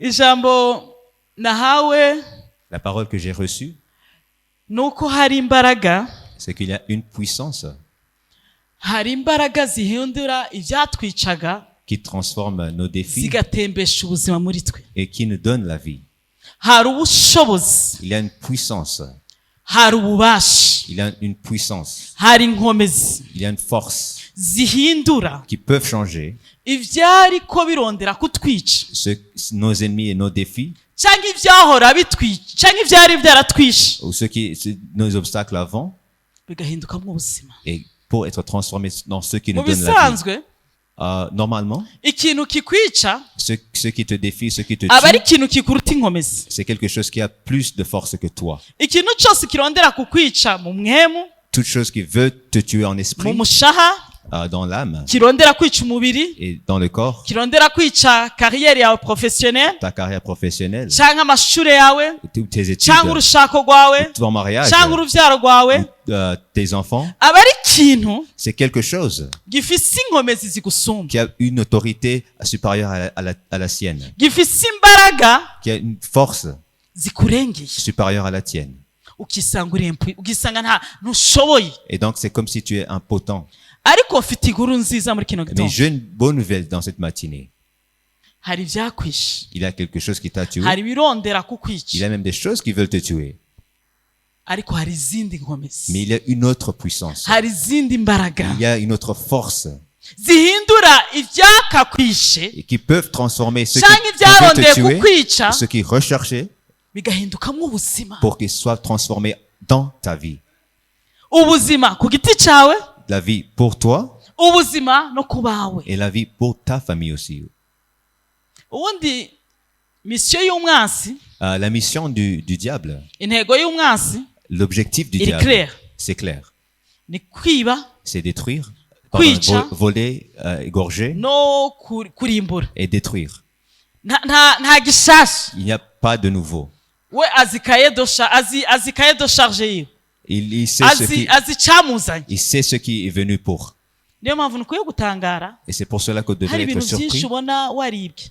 ijambo nahawe La parole que j'ai reçue, nuko hari imbaraga, c'est qu'il y a une puissance hari imbaraga zihindura ibyatwicaga qui transforme nos défis zigatembesha ubuzima muri twe. et qui nous donne la vie. Hari ubushobozi, Il y a une puissance, hari ububasha, il y a une puissance, hari inkomezi il y a une force zihindura qui peuvent changer ibyari ko birondera kutwica nos ennemis et nos défis, cyangwa ibyahora bitwica cyangwa ibyari byaratwishe ou nos obstacles avant, bigahindukamo ubuzima. et pour être transformés dans ceux qui nous Mu donnent la vie. bisanzwe Normalement, ikintu kikwica ce qui te défie, ce qui te aba ari tue, ikintu kikuruta inkomezi. c'est quelque chose qui a plus de force que toi. Ikintu cyose kirondera kukwica mu mwemu, Toute chose qui veut te tuer en mu esprit, mushaha, dans l'âme kirondera kwica umubiri, et dans le corps, kirondera kwica kariyeri yawe professionnelle ta carrière professionnelle, cyangwa amashuri yawe tes études, cyangwa urushako rwawe ton mariage, cyangwa urubyaro rwawe, tes enfants, aba ari ikintu c'est quelque chose gifise inkomezi zigusumba, qui a une autorité supérieure à la sienne, gifise imbaraga qui a une force zikurengeye, supérieure à la tienne. ukisanga urempuye, ugisanga ntushoboye. Et donc, c'est comme si tu es impotent. Ariko mfite inkuru nziza muri kino Mais gitondo. j'ai une bonne nouvelle dans cette matinée. Hari ibyakwishe, Il y a quelque chose qui t'a tué. hari ibirondera Il y kukwica, a même des choses qui veulent te tuer. ariko hari izindi nkomezi, Mais il y a une autre puissance. hari izindi mbaraga Il y a une autre force zihindura ibyakakwishe et qui peuvent transformer ceux cyangwa qui veulent ibyarondeye te tuer, kukwica ceux qui recherchaient, bigahindukamo ubuzima. pour qu'ils soient transformés dans ta vie. Ubuzima ku giti cyawe, La vie pour toi ubuzima no ku bawe. et la vie pour ta famille aussi. Ubundi misiyo y'umwansi, La mission du diable, intego y'umwansi l'objectif du iri diable, clair, c'est clair. ni kwiba C'est détruire, Kwica. voler, égorger no kurimbura. et détruire. Nta gishasha. Il n'y a pas de nouveau. We azi kaye do charge yiwe, Il sait azi cyamuzanye. il sait ce qui est venu pour. Niyo mpamvu nukwiye gutangara, Et c'est pour cela que tu hari devrais être ibintu byinshi surpris ubona waribwe,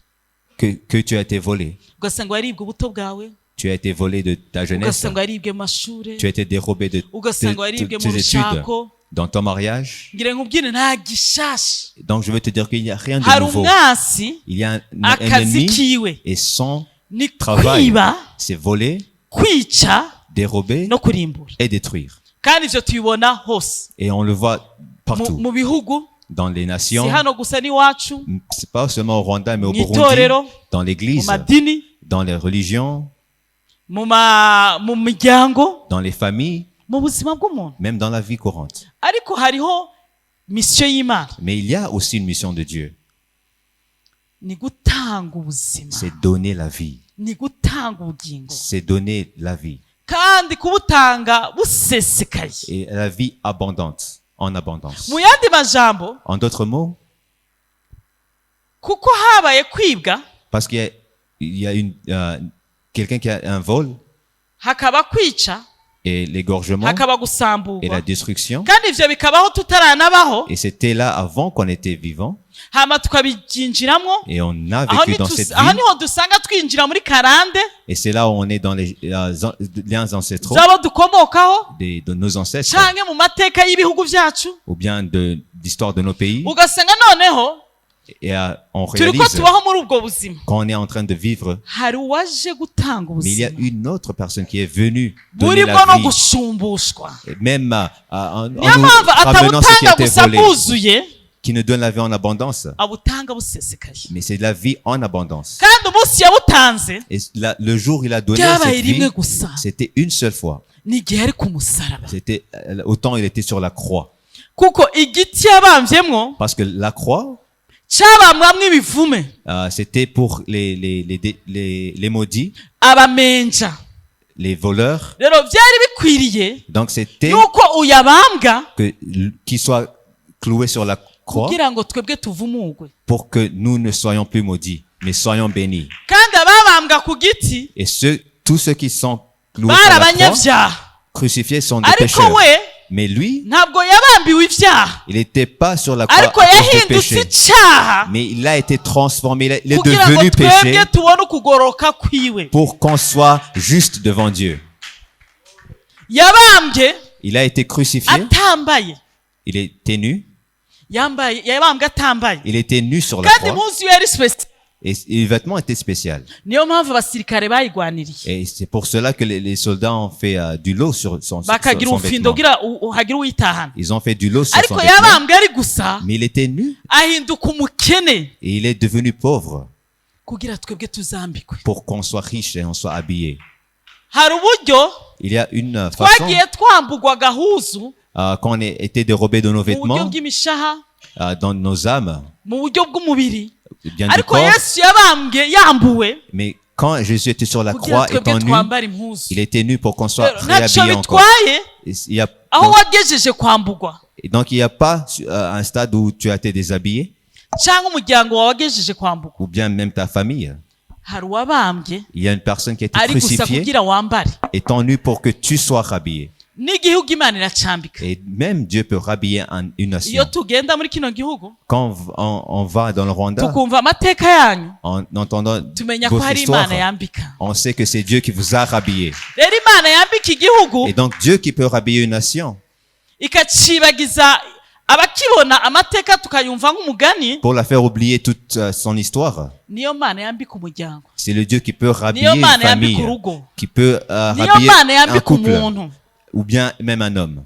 que tu as été volé. ugasanga waribwe ubuto bwawe, Tu as été volé de ta jeunesse. ugasanga waribwe mu mashuri, Tu as été dérobé de ugasanga waribwe mu tes études, rushako. dans ton mariage. Ngire nkubwire nta gishasha. Donc je veux te dire qu'il n'y a rien de Hari nouveau. umwansi, Il y a un akazi ennemi kiwe et son ni travail, kwiba, c'est voler, kwica dérober no kurimbura. et détruire. Kandi ivyo tubibona hose Et on le voit partout. mu bihugu, Dans les si nations, hano gusa n'iwacu, c'est pas seulement au Rwanda, mais au Burundi, mw'itorero, dans mu l'église, madini, dans les religions, mu miryango, dans les familles, mu buzima bw'umuntu. même dans la vie courante. Ariko hariho misiyo y'Imana, Mais il y a aussi une mission de Dieu, ni gutanga ubuzima, c'est donner la vie. ni gutanga ubugingo, C'est donner la vie. kandi kubutanga busesekaye. Et la vie abondante, en abondance. Mu yandi majambo, En d'autres mots, kuko habaye kwibwa, parce qu'il y a quelqu'un qui a un vol hakaba kwica, et l'égorgement hakaba et gusamburwa, la destruction. kandi ivyo bikabaho tutaranabaho, Et c'était là avant qu'on était vivant. hama tukabibyinjiramo. Et on a Aho vécu dans cette aho vie. niho dusanga twinjira muri karande Et c'est là où on est dans les liens ancestraux z'abo dukomokaho, de nos ancêtres, canke mu mateka y'ibihugu vyacu, ou bien d'histoire de nos pays. ugasanga noneho Et on turiko réalise tubaho muri ubwo buzima. qu'on est en train de vivre. Hari uwaje gutanga Mais il y a ubuzima une autre personne qui est venue donner burimo la no vie. gusumbushwa. Et même en Niyo nous mpamvu ramenant ce qui a atabutanga été gusa volé, bwuzuye, qui nous donne la vie en abondance. abutanga busesekaye. Mais c'est la vie en abondance. Kandi umunsi yabutanze Et le jour où il a donné byabaye cette vie, rimwe gusa, c'était une seule fois. n'igihe ari ku musaraba. C'était autant il était sur la croix. Kuko igiti yabamvyemwo Parce que la croix, cyabamwamwo ibivume, c'était pour les maudits, abamenja. les voleurs. Rero byari bikwiriye Donc c'était yuko uyabambwa qu'il soit cloué sur la croix kugira ngo twebwe tuvumugwe. pour que nous ne soyons plus maudits, mais soyons bénis. Kandi ababambwa ku giti Et tous ceux qui sont cloués sur bari la croix, abanyabyaha, crucifiés, sont des ariko pécheurs. we Mais lui, ntabwo yabambiwe ibyaha il n'était pas sur la croix ariko à cause du yahindutse péché. icyaha Mais il a été transformé, il est kugira ngo devenu péché twebwe tubone ukugoroka kwiwe. pour qu'on soit juste devant Dieu. Yabambwe Il a été crucifié, atambaye, il était nu, yabambwe atambaye il était nu sur la kandi croix impuzu ye yari special. et les vêtements étaient spéciaux. Niyo mpamvu abasirikare bayigwaniriye Et c'est pour cela que les soldats ont fait du lot sur son bakagira ubufindo vêtement. kugira hagira uwitahana, Ils ont fait du lot sur son ariko vêtement. yabambwe ari gusa Mais il était nu ahinduka umukene et il est devenu pauvre kugira twebwe tuzambikwe. pour qu'on soit riche et on soit habillé. Hari uburyo Il y a une façon twagiye twambugwa agahuzu qu'on ait été dérobé de nos mu buryo vêtements, bw'imishaha, dans nos âmes, mu buryo bw'umubiri, bien du ariko corps. Yesu yabambwe yambuwe Mais quand Jésus était sur la kugira croix, étant twebwe nu, twambara impuzu. il était nu pour qu'on soit Ntacyo réhabillé encore. bitwaye Il y a, aho wagejeje kwambugwa et donc il n'y a pas un stade où tu as été déshabillé, cyangwa umuryango wawe wagejeje kwambugwa. ou bien même ta famille. Hari uwabambwe Il y a une personne qui a été ari gusa crucifiée, kugira wambare, étant nu pour que tu sois rhabillé. n'igihugu Imana iracambika. Et même Dieu peut rhabiller une Iyo nation. tugenda muri kino gihugu Quand on va dans le Rwanda, tukumva amateka yanyu, en entendant tumenya ko votre hari histoire, Imana yambika. on sait que c'est Dieu qui vous a rhabillé. Rero Imana yambika igihugu Et donc Dieu qui peut rhabiller une nation ikacibagiza abakibona amateka tukayumva nk'umugani, pour la faire oublier toute son histoire. niyo Mana yambika umuryango, C'est le Dieu qui peut rhabiller niyo une Mana famille, yambika urugo, qui peut niyo rhabiller Mana un yambika couple, umuntu. ou bien même un homme.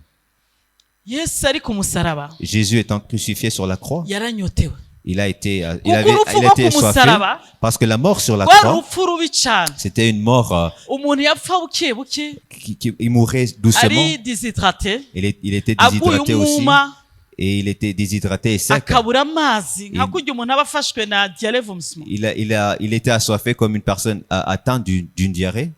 Yesu ari ku musaraba Jésus étant crucifié sur la croix, yaranyotewe, il a été, urupfu il rwo a été ku soifé, musaraba parce que la mort sur la rwari croix, urupfu rubi cyane. c'était une mort Umuntu yapfa buke buke, il mourait doucement. ari déshydraté, Il était aguye déshydraté aussi. umwuma, Et il était déshydraté et sec. akabura amazi nka kurya umuntu aba afashwe na diarrhée vomissement. Il était assoiffé comme une personne atteinte d'une diarrhée.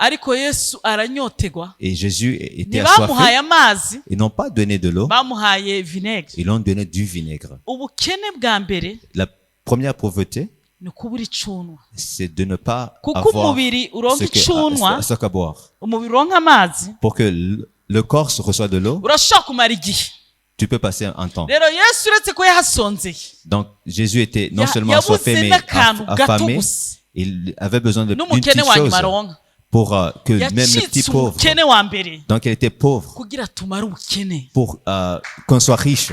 Ariko Yesu aranyotegwa, Et Jésus était ntibamuhaye assoiffé. amazi, Ils n'ont pas donné de l'eau. bamuhaye vinaigre. Ils ont donné du vinaigre. Ubukene bwa mbere La première pauvreté, ni ukubura icunwa, c'est de ne pas kuko avoir umubiri uronka ce icunwa, qu'à boire. umubiri uronka amazi, Pour que le corps se reçoive de l'eau, urashobora kumara igihe. tu peux passer un temps. Rero Yesu uretse ko yahasonzeye, Donc Jésus était non Ya- seulement yabuze assoiffé, mais n'akantu gato affamé. gusa. Il avait besoin d'une n'umukene petite wa nyuma chose aronka. pour que même le petit Yacitse pauvre. umukene wa mbere Donc il était pauvre kugira tumare ubukene. pour qu'on soit riche.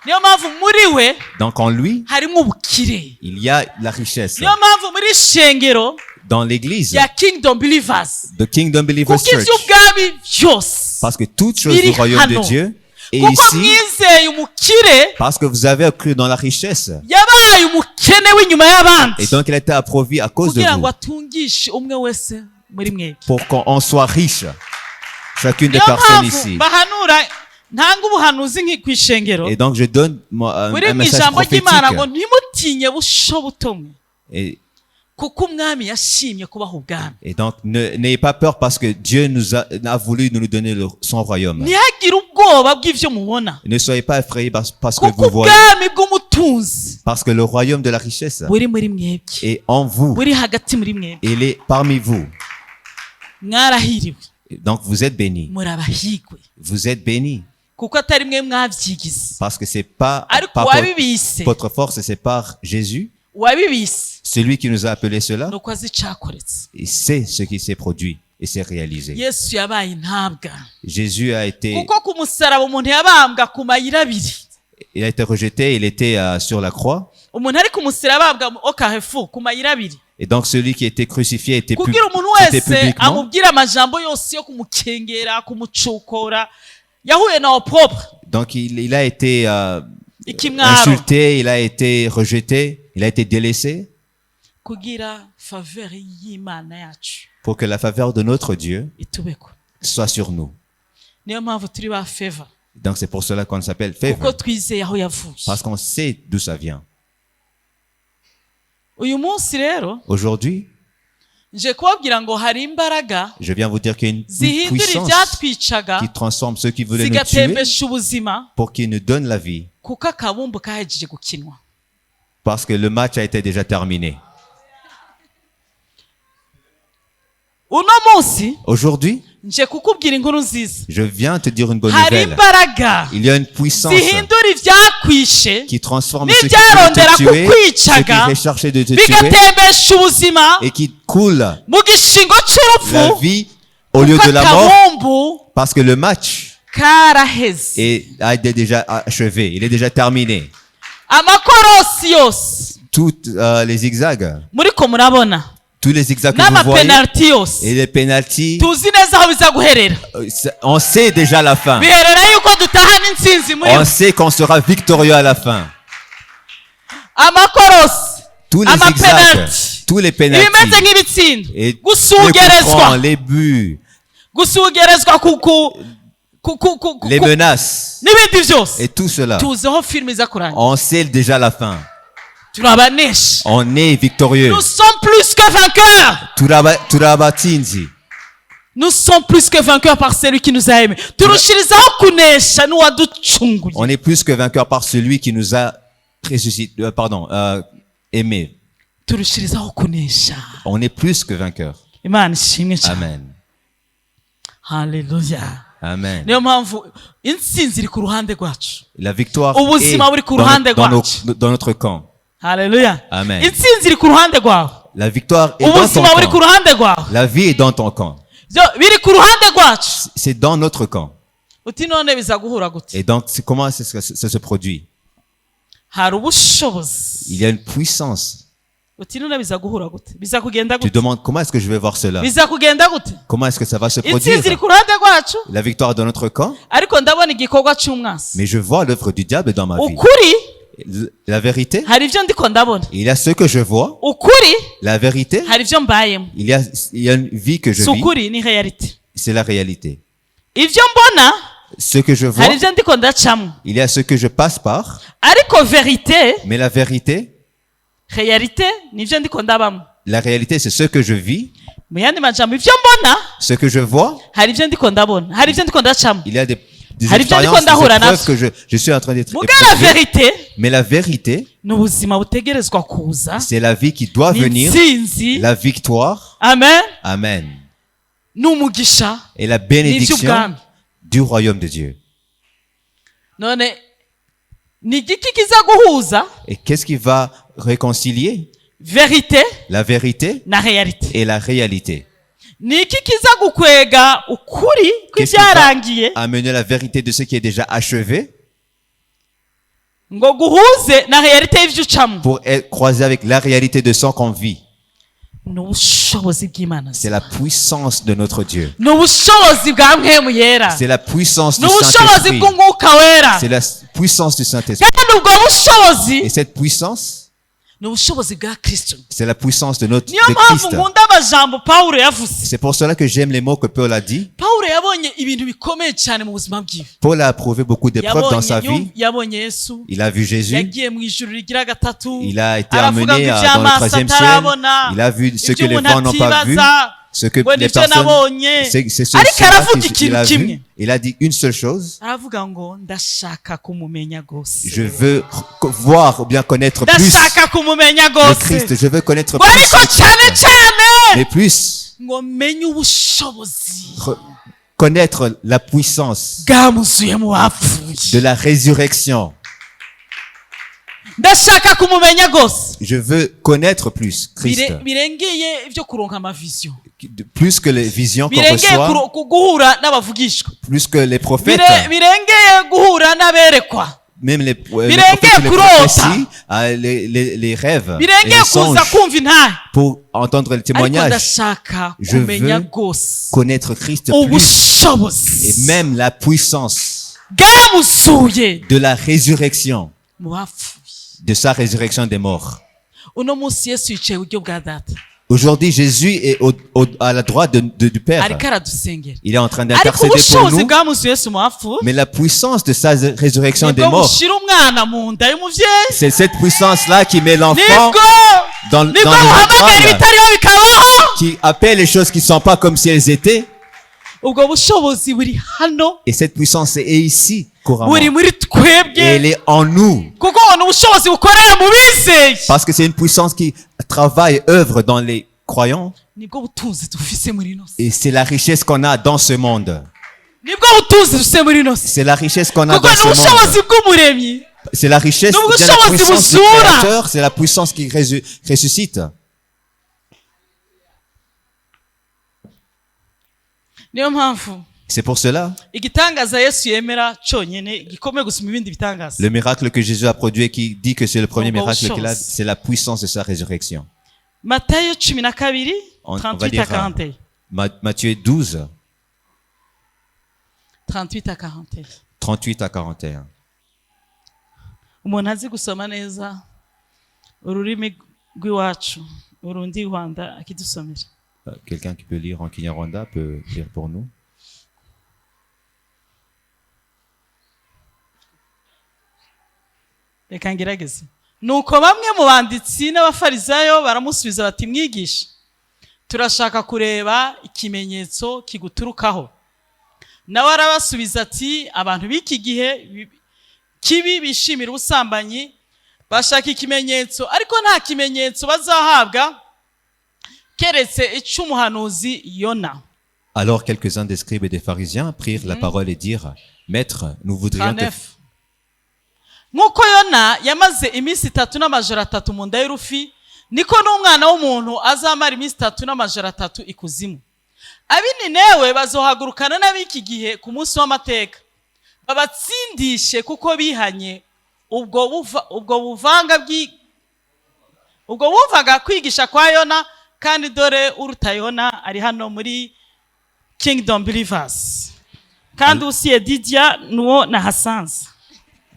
Niyo mpamvu muri we Donc en lui, harimo ubukire. il y a la richesse. Niyo mpamvu muri shengero Dans l'église, ya Kingdom Believers, the Kingdom Believers kuko Church, iby'ubwami byose, parce que toute chose biri du royaume de hano. Dieu est kuko ici, mwizeye umukire parce que vous avez cru dans la richesse. yabaye umukene w'inyuma y'abandi, Et donc il a été approvi à cause de kugira ngo vous, atungishe umwe wese muri mwebwe. pour qu'on soit riche. Chacune des Niyo personnes mpamvu ici. bahanura ntanga ubuhanuzi kw'ishengero Et donc je donne un buri mu message ijambo ry'Imana ngo prophétique. ntimutinye busho butomwe, Et, kuko umwami yashimye kubaha ubwami. et donc n'ayez pas peur parce que Dieu a voulu nous donner son royaume. ntihagire ubwoba bw'ivyo mubona, Ne soyez pas effrayés parce que kuko vous voyez, ubwami bw'umutunzi parce que le royaume de la richesse buri muri mwebwe, est en vous. buri hagati muri mwebwe. Il est parmi vous. Mwarahiriwe, Et donc vous êtes bénis. muri abahigwe, Vous êtes bénis. kuko atari mwe mwavyigize, Parce que c'est pas ariko par uwabibise, votre force, c'est par Jésus, uwabibise celui qui nous a appelé cela. nuko azi icakoretse. Et c'est ce qui s'est produit et s'est réalisé. Yesu yabaye intabwa, Jésus a été, kuko ku musaraba umuntu yabambwa ku mayira abiri. il a été rejeté, il était sur la croix. Umuntu ari ku musaraba abambwa au Carrefour ku mayira abiri, Et donc celui qui était crucifié était kugira umuntu c'était wese publiquement. amubwira amajambo yose yo kumukengera, kumucukura. Yahuye na opropre Donc il a été ikimwaro, insulté, il a été rejeté, il a été délaissé kugira faveur y'Imana yacu pour que la faveur de notre Dieu itubeko. soit sur nous. Niyo mpamvu turi ba favor, Donc c'est pour cela qu'on s'appelle kuko favor, twizeye aho yavuye. parce qu'on sait d'où ça vient. Uyu munsi rero Aujourd'hui, nje kubabwira ngo hari imbaraga je viens vous dire qu'il y a une zihindura puissance ibyatwicaga qui transforme ceux qui voulaient nous tuer zigatembesha ubuzima, pour qu'ils nous donnent la vie, kuko akabumbu kahejeje gukinwa. parce que le match a été déjà terminé. Uno munsi Aujourd'hui, nje kukubwira inkuru nziza. Je viens te dire une bonne Hari nouvelle. imbaraga Il y a une puissance zihindura ibyakwishe qui transforme ce qui veut n'ibyarondera te tuer, ce kukwicaga qui recherchait de te tuer, bigatembesha ubuzima et qui coule mu gishingo la cy'urupfu vie au lieu kuko de la mort, akabumbu parce que le match karaheze. a été déjà achevé, il est déjà terminé. Amakorosi yose Toutes les zigzags, muriko murabona tous les zigzags que vous voyez, n'amapenaliti yose et les penalties, tuzi neza aho biza guherera. on sait déjà la fin. Biherera yuko dutahana intsinzi muri On sait qu'on sera victorieux à la fin. amakorosi Tous les zigzags, amapenaliti tous les ibimeze penalties, nk'ibitsindo et les gusugerezwa coups francs, les buts, gusugerezwa les menaces, n'ibindi byose et tout cela, tuzi aho filime iza kurangira. on sait déjà la fin. turabanesha. On est victorieux. Nous sommes plus que vainqueurs. Turabatsinzi. Nous sommes plus que vainqueurs par celui qui nous a aimés. Turushirizaho kunesha n'uwaducunguye. On est plus que vainqueurs par celui qui nous a ressuscité, aimés. Turushirizaho kunesha. On est plus que vainqueurs. Imana ishimwe cyane. Amen. Haleluya. Amen. Niyo mpamvu intsinzi iri ku ruhande rwacu. La victoire Ubuzima buri ku ruhande est dans notre camp. Haleluya. Amen. Intsinzi iri ku ruhande rwawe. La victoire est dans ton Ubuzima buri ku camp. ruhande rwawe. La vie est dans ton camp. Biri ku ruhande rwacu. C'est dans notre camp. Uti none biza guhura gute? Et donc, comment ça se produit? Hari ubushobozi. Il y a une puissance. Uti none biza guhura gute? Biza kugenda Tu gute? demandes comment est-ce que je vais voir cela? Biza kugenda gute? Comment est-ce que ça va se produire? Intsinzi iri ku ruhande rwacu. La victoire est dans notre camp. Ariko ndabona igikorwa cy'umwansi. Mais je vois l'œuvre du diable dans ma vie. Ukuri La vérité, hari ibyo ndiko ndabona. il y a ce que je vois. Ukuri La vérité, hari ibyo mbayemo. il y a une vie que je Si vis. ukuri ni reality. C'est la réalité. Ibyo mbona Ce que je vois, hari ibyo ndiko ndacamo. il y a ce que je passe par. Ariko verite, Mais la vérité, realite ni ibyo ndiko ndabamo. la réalité, c'est ce que je vis. Mu yandi majambo ibyo mbona Ce que je vois, hari ibyo ndiko ndabona. Hari ibyo ndiko ndacamo. il y a des Hari ibyo ndiko expériences, des ndahura épreuves navyo. que je suis en train d'être Muga la éprouvé. verite Mais la vérité, ni ubuzima butegerezwa kuza. c'est la vie qui doit Ni venir. intsinzi. La victoire. Amen. Amen. N'umugisha. Et la bénédiction N'ivy'ubwami. du royaume de Dieu. None ni igiki kiza guhuza Et qu'est-ce qui va réconcilier verite la vérité na realite? et la réalité? Ni iki kiza gukwega ukuri Qu'est-ce qui va kw'ibyarangiye amener la vérité de ce qui est déjà achevé ngo guhuze na realite y'ivyo ucamo? pour être croisé avec la réalité de ce qu'on vit? Ni ubushobozi bw'Imana. C'est la puissance de notre Dieu. Ni ubushobozi bwa Mpwemu Yera. C'est la puissance Ni du ubushobozi Saint-Esprit. bw'Umwuka Wera. C'est la puissance du Saint-Esprit. Kandi ubwo bushobozi Et cette puissance, ni ubushobozi bwa Kristo. c'est la puissance de Niyo de mpamvu Christ. nkunda amajambo Pawulo yavuze. C'est pour cela que j'aime les mots que Paul a dit. Pawulo yabonye ibintu bikomeye cyane mu buzima bwiwe. Paul a approuvé beaucoup d'épreuves dans sa vie. Yabonye Yesu. Il a vu Jésus. Yagiye mu ijuru rigira gatatu. Il a été Aravuga amené ngo dans le ivy'amaso troisième ciel. atarabona. Il a vu ce que Ibyo les umuntu vents n'ont pas vu. atibaza. Ce que ngo les nibyo personnes, nabonye. c'est Ariko cela aravuga qu'il ikintu a kimwe. vu. Il a dit une seule chose. Aravuga ngo ndashaka kumumenya gose. Je veux voir ou bien connaître plus Ndashaka kumumenya le gose. Christ. Je veux connaître Ngo plus ariko le Christ. cyane cyane Mais plus ngo menye ubushobozi connaître la puissance bwamuzuye mu bapfuye. de la résurrection. Ndashaka kumumenya gose. Je veux connaître plus Christ. Birengeye ibyo kuronka amavision. Plus que les visions qu'on Birengeye reçoit, guhura n'abavugishwa. plus que les prophètes, Birengeye guhura n'aberekwa. même les Birengeye prophètes, les kurota. prophéties, les rêves, et Birengeye les kuza songes, kumva intare. pour entendre le Ariko témoignage, ndashaka je kumenya veux gose connaître Christ plus, ubushobozi et même la puissance bwamuzuye de la résurrection, mu bapfuye. de sa résurrection des morts. Uno munsi Yesu yicaye iburyo bwa Data. Aujourd'hui, Jésus est à la droite du Père. Ariko aradusengera. Il est en train Ariko d'intercéder pour ubushobozi nous, bwamuzuye Yesu mu bapfuye mais la puissance de sa résurrection des nibwo morts, bushira umwana mu nda y'umuvyeyi. c'est cette puissance-là qui met l'enfant Nibwo dans le buhamagara ventre, ibitariho bikabaho. qui appelle les choses qui ne sont pas comme si elles étaient. Ubwo bushobozi buri hano Et cette puissance est ici, couramment. buri muri Et twebwe elle est en nous. kuko ni ubushobozi bukorera mu bizeye. Parce que c'est une puissance qui travaille, œuvre dans les croyants. nibwo butunzi dufise muri ino si Et c'est la richesse qu'on a dans ce monde. nibwo butunzi dufise muri ino si C'est la richesse qu'on a kuko dans ce monde. n'ubushobozi bw'umuremyi C'est la richesse, Nous bien la sommes puissance du buzura. Créateur, c'est la puissance qui ressuscite. niyo mpamvu C'est pour cela, igitangaza yesu yemera cyonyine gikomeye gusoma ibindi bitangaza le miracle que Jésus a produit et qui dit que c'est le premier Bon, bon, miracle qu'il a, chose. c'est la puissance de sa résurrection. matayo 12 On va 38 à lire 41 Matthieu 12, 38 à 41 38 à 41. umuntu azi gusoma neza ururimi rw'iwacu urundi rwanda akidusomera Quelqu'un qui peut lire en Kinyarwanda peut lire pour nous. reka ngerageze nuko bamwe mu banditsi n'abafarisayo baramusubiza bati mwigisha turashaka kureba ikimenyetso kiguturukaho nawe arabasubiza ati abantu b'iki gihe kibi bishimira ubusambanyi bashaka ikimenyetso ariko nta kimenyetso bazahabwa keretse icy'umuhanuzi Yona. Alors quelques-uns des scribes et des pharisiens prirent la parole et dirent, Maître, nous voudrions te... 39. nk'uko Yona yamaze iminsi 3 n'amajoro 3 mu nda y'urufi niko n'umwana w'umuntu azamara iminsi 3 n'amajoro 3 ikuzimu. Abininewe bazohagurukana n'abiki gihe ku munsi w'amateka babatsindishe kuko bihanye ubwo buvaga kwigisha kwa Yona, kandi dore uruta Yona ari hano muri Kingdom Believers kandi usiye Didia nuwo nahasanze.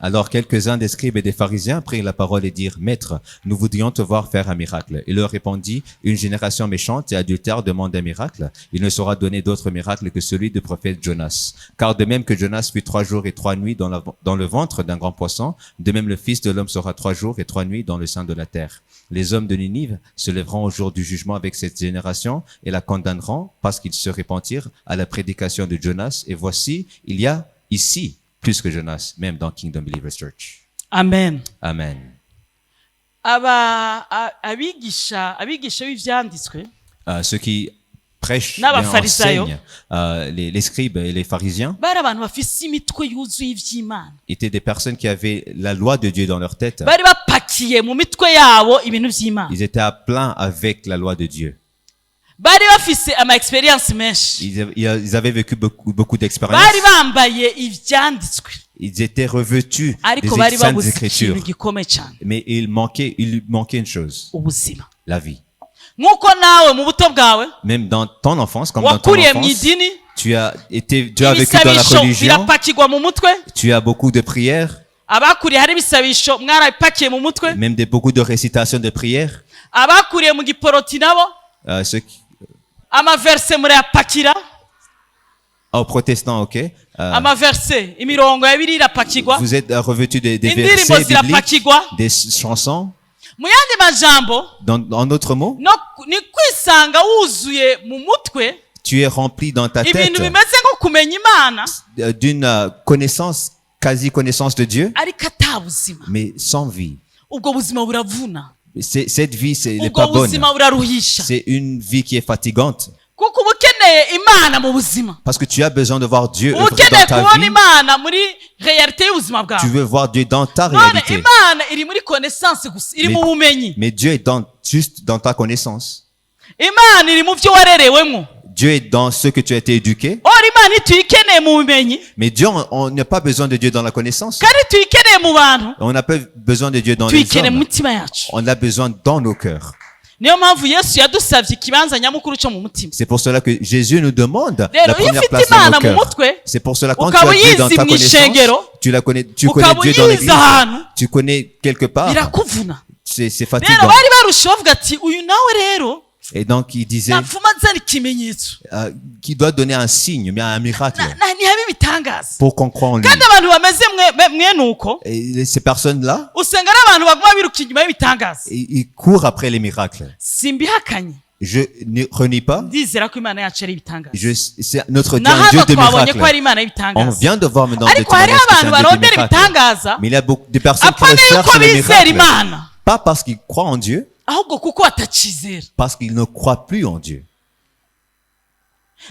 Alors quelques-uns des scribes et des pharisiens prirent la parole et dirent, Maître, nous voudrions te voir faire un miracle. Il leur répondit, une génération méchante et adultère demande un miracle. Il ne sera donné d'autre miracle que celui du prophète Jonas. Car de même que Jonas fut 3 jours et 3 nuits dans le ventre d'un grand poisson, de même le Fils de l'homme sera 3 jours et 3 nuits dans le sein de la terre. Les hommes de Ninive se lèveront au jour du jugement avec cette génération et la condamneront parce qu'ils se repentirent à la prédication de Jonas. Et voici, il y a ici plus que Jonas, même dans Kingdom Believers Church. Amen. Amen. abigisha b'ivyanditswe Ceux qui prêchent, n'abafarisayo enseignent, les scribes et les pharisiens bari abantu bafise imitwe yuzuye ivy'Imana, étaient des personnes qui avaient la loi de Dieu dans leur tête. bari bapakiye mu mitwe yabo ibintu vy'Imana, Ils étaient à plein avec la loi de Dieu. bari bafise ama experience menshi, Ils avaient vécu beaucoup d'expériences. bari bambaye ivyanditswe Ils étaient revêtus ariko des bari saintes babuze écritures. ikintu gikomeye cyane, Mais il manquait une chose, ubuzima. la vie. Nk'uko nawe mu buto bwawe Même dans ton enfance, comme dans ton wakuriye mu enfance, idini, tu as vécu dans la ibisabisho religion, birapakirwa mu mutwe, tu as beaucoup de prières, abakuriye hari ibisabisho mwarapakiye mu mutwe, même beaucoup de récitations de prières. abakuriye mu giporoti nabo Ceux qui, amaverse murayapakira, aux protestants, ok. amaverse imirongo ya Bibiliya irapakirwa, Vous êtes revêtus des indirimbo versets bibliques, zirapakirwa. des chansons. Mu yandi majambo En d'autres mots, ni kwisanga wuzuye mu mutwe tu es rempli dans ta ibintu tête bimeze nko kumenya Imana d'une connaissance, quasi-connaissance de Dieu, ariko atabuzima. mais sans vie. Ubwo buzima buravuna, Cette vie, n'est ubwo pas bonne. buzima buraruhisha, C'est une vie qui est fatigante. kuko uba ukeneye Imana mu buzima, Parce que tu as besoin de voir Dieu uba œuvrer ukeneye dans ta kubona vie. Imana muri realite y'ubuzima Tu bwawe. veux voir Dieu dans ta None réalité. Imana iri muri connaissance gusa, iri mu bumenyi. Mais Dieu est juste dans ta connaissance. Imana iri mu byo warerewemo. Dieu est dans ce que tu as été éduqué. Ora Imana tuyikeneye mu bumenyi, Mais Dieu, on n'a pas besoin de Dieu dans la connaissance. kandi tuyikeneye mu bantu, On n'a pas besoin de Dieu dans les tuyikeneye mu hommes. mitima yacu. On l'a besoin dans nos cœurs. Niyo mpamvu Yesu yadusabye ikibanza nyamukuru cyo mu mutima. C'est pour cela que Jésus nous demande Rero, la iyo première ufite place dans Imana nos mu cœurs. mutwe, C'est pour cela quand tu ukaba as Dieu dans uyizi ta mu connaissance, ishengero, tu connais ukaba Dieu dans uyizi l'église, ahantu, tu connais quelque part, birakuvuna. c'est Rero fatigant. bari barushaho bavuga ati uyu nawe rero Et donc il disait napfuma nzana ikimenyetso, qu'il doit donner un signe, mais un miracle, ntihabe ibitangaza. pour qu'on croie en lui. Kandi abantu bameze mwene uko Et ces personnes-là, usanga ari abantu baguma biruka inyuma y'ibitangaza. ils courent après les miracles. Simbihakanye, Je ne renie pas. ndizera ko Imana yacu ari ibitangaza. C'est notre Dieu, Na un Dieu hano de twabonye ko miracles. ari Imana On y'ibitangaza, vient de voir maintenant des ariko hari témoignages que c'est abantu un Dieu de barondera miracles. ibitangaza Mais il y a beaucoup de personnes qui apana yuko recherchent les bizera miracles. Imana, Pas parce qu'ils croient en Dieu, ahubwo kuko batakizera parce qu'ils ne croient plus en Dieu.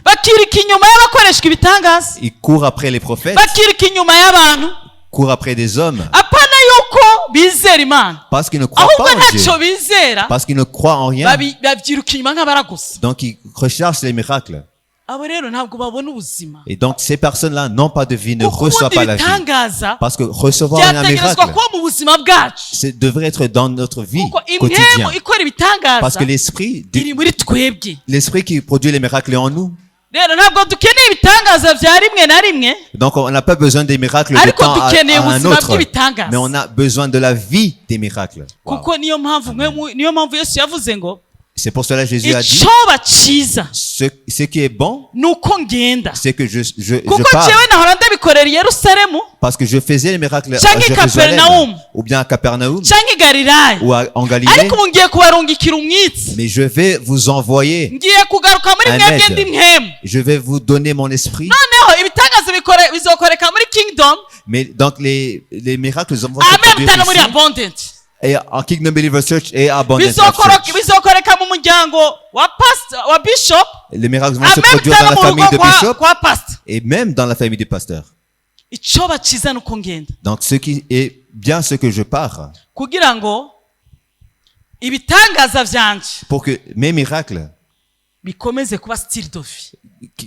bakirika inyuma y'abakoreshwa ibitangaza Ils courent après les prophètes, bakirika inyuma y'abantu courent après des hommes, apana yuko bizera imana parce qu'ils ne croient ahubwo pas en Dieu, ntacyo bizera parce qu'ils ne croient en rien. babyiruka inyuma nk'abaragusa Donc ils recherchent les miracles. abo rero ntabwo babona ubuzima Et donc ces personnes-là n'ont pas de vie, ne kuko reçoivent ubundi pas la vie. ibitangaza Parce que recevoir un byategerezwa miracle, kuba mu buzima bwacu devrait être dans notre vie kuko impemu quotidienne. ikora Parce ibitangaza que l'esprit iri muri twebwe l'esprit qui produit les miracles est en nous. rero ntabwo dukeneye ibitangaza bya rimwe na rimwe Donc on n'a pas besoin des miracles de ariko temps dukeneye à un ubuzima autre, bw'ibitangaza mais on a besoin de la vie des miracles. Wow. kuko niyo mpamvu Yesu yavuze ngo C'est pour cela que Jésus a dit, icyoba cyiza ce qui est bon, ni uko ngenda c'est que je kuko pars. jewe nahora ndabikorera i Yerusalemu Parce que je faisais les miracles à Canke Jérusalem, Capernaum. ou bien à Capernaum, canke i Galilaya ou en Galilée. ariko ubu ngiye kubarungikira umwitsi Mais je vais vous envoyer, ngiye kugaruka muri Un mwebwe aide. ndi mpemu je vais vous donner mon esprit. noneho ibitangaza bizokoreka muri kingdom Mais donc les miracles vont se ameme produire tano muri ici, abundant et en Kingdom Believer Church et Abundant Life Church. bizokoreka mu muryango wa bishop Les miracles vont se ameme produire dans tano la mu famille rugo de Bishop kwa pastor et même dans la famille du pasteur. icyoba cyiza ni uko ngenda Donc ce qui est bien, ce que je pars, kugira ngo ibitangaza byanje pour que mes miracles, bikomeze kuba style de vie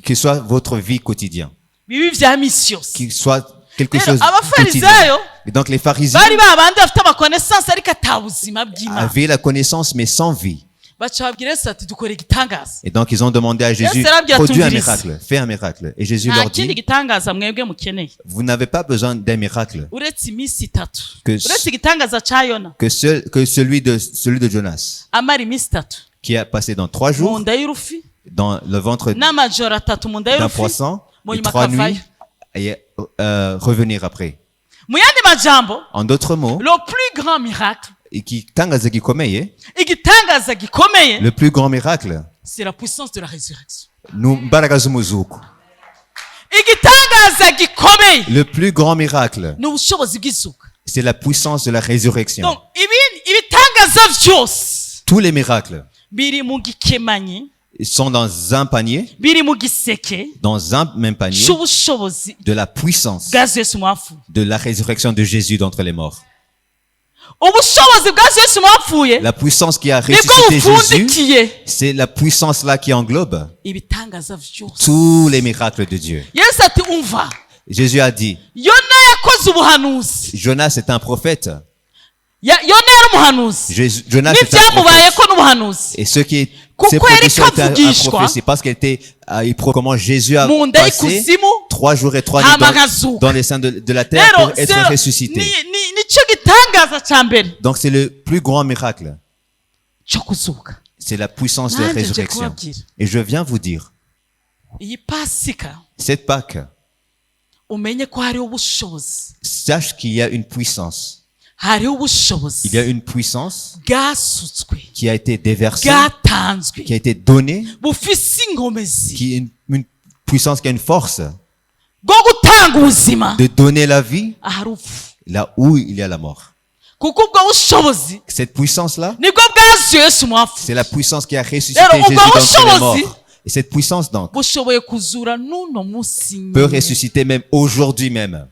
qu'ils soient votre vie quotidienne, bibi vya misi yose qu'ils soient quelque Rero, chose de quotidien. abafarisayo Et donc les pharisiens bari babandi bafite amakonesansi ariko ata buzima bw'imana avaient la connaissance mais sans vie. baca babwira Yesu ati dukora igitangaza Et donc ils ont demandé à Jésus, Yes, Rabbi, produis un atumvirize. miracle, fais un miracle. Et Jésus nta leur kindi dit, gitangaza mwebwe mukeneye vous n'avez pas besoin d'un miracle uretse iminsi itatu Que- uretse igitangaza ca Yona que celui de Jonas, amara iminsi itatu qui a passé dans 3 mu jours nda y'urufi dans le ventre n'amajoro atatu mu nda d'un y'urufi poisson mu et nyuma 3 akavayo nuits et revenir après. mu yandi majambo En d'autres mots, le plus grand miracle igitangaza gikomeye, igitangaza gikomeye le plus grand miracle, c'est la puissance de la résurrection ni imbaraga z'umuzuko. igitangaza gikomeye Le plus grand miracle, ni ubushobozi bw'izuka c'est la puissance de la résurrection. donc ibitangaza byose Tous les miracles biri mu gikemanyi sont dans un panier, biri mu giseke dans un même panier, cy'ubushobozi de la puissance bwa Yesu mwapfuye de la résurrection de Jésus d'entre les morts. ubushobozi bwa Yesu mwapfuye La puissance qui a nibwo ressuscité Jésus, bupfundikiye c'est la puissance là qui englobe ibitangaza byose tous les miracles de Dieu. Yesu ati umva Jésus a dit, Yona yakoze ubuhanuzi Jonas est un prophète. Yona yari umuhanuzi Jonas est un prophète. n'ibyamubayeko n'ubuhanuzi Et ce qui est Kuko ses yari prophéties étaient un kavugishwa prophétie parce qu'elle était, comment Jésus a mu nda passé y'ikuzimu 3 jours et 3 nuits hama agazuka dans les seins de la terre rero pour être zero- ressuscité. nicyo gitangaza cya mbere Donc c'est le plus grand miracle. cyo kuzuka C'est la puissance de la Nanjye nje résurrection. kubabwira Et je viens vous dire, iyi pasika cette Pâque, umenye ko hariho ubushobozi sache qu'il y a une puissance. hariho ubushobozi Il y a une puissance bwasutswe qui a été déversée, bwatanzwe qui a été donnée, bufise ingomezi qui est une puissance qui a une force bwo gutanga ubuzima de donner la vie ahari upfu là où il y a la mort. kuko ubwo bushobozi Cette puissance-là, nibwo bwazuye Yesu mwapfuye c'est la puissance qui a ressuscité Rero, Jésus ubwo d'entre les bushobozi morts. Et cette puissance, donc, bushoboye kuzura n'uno munsi peut nyine ressusciter même aujourd'hui même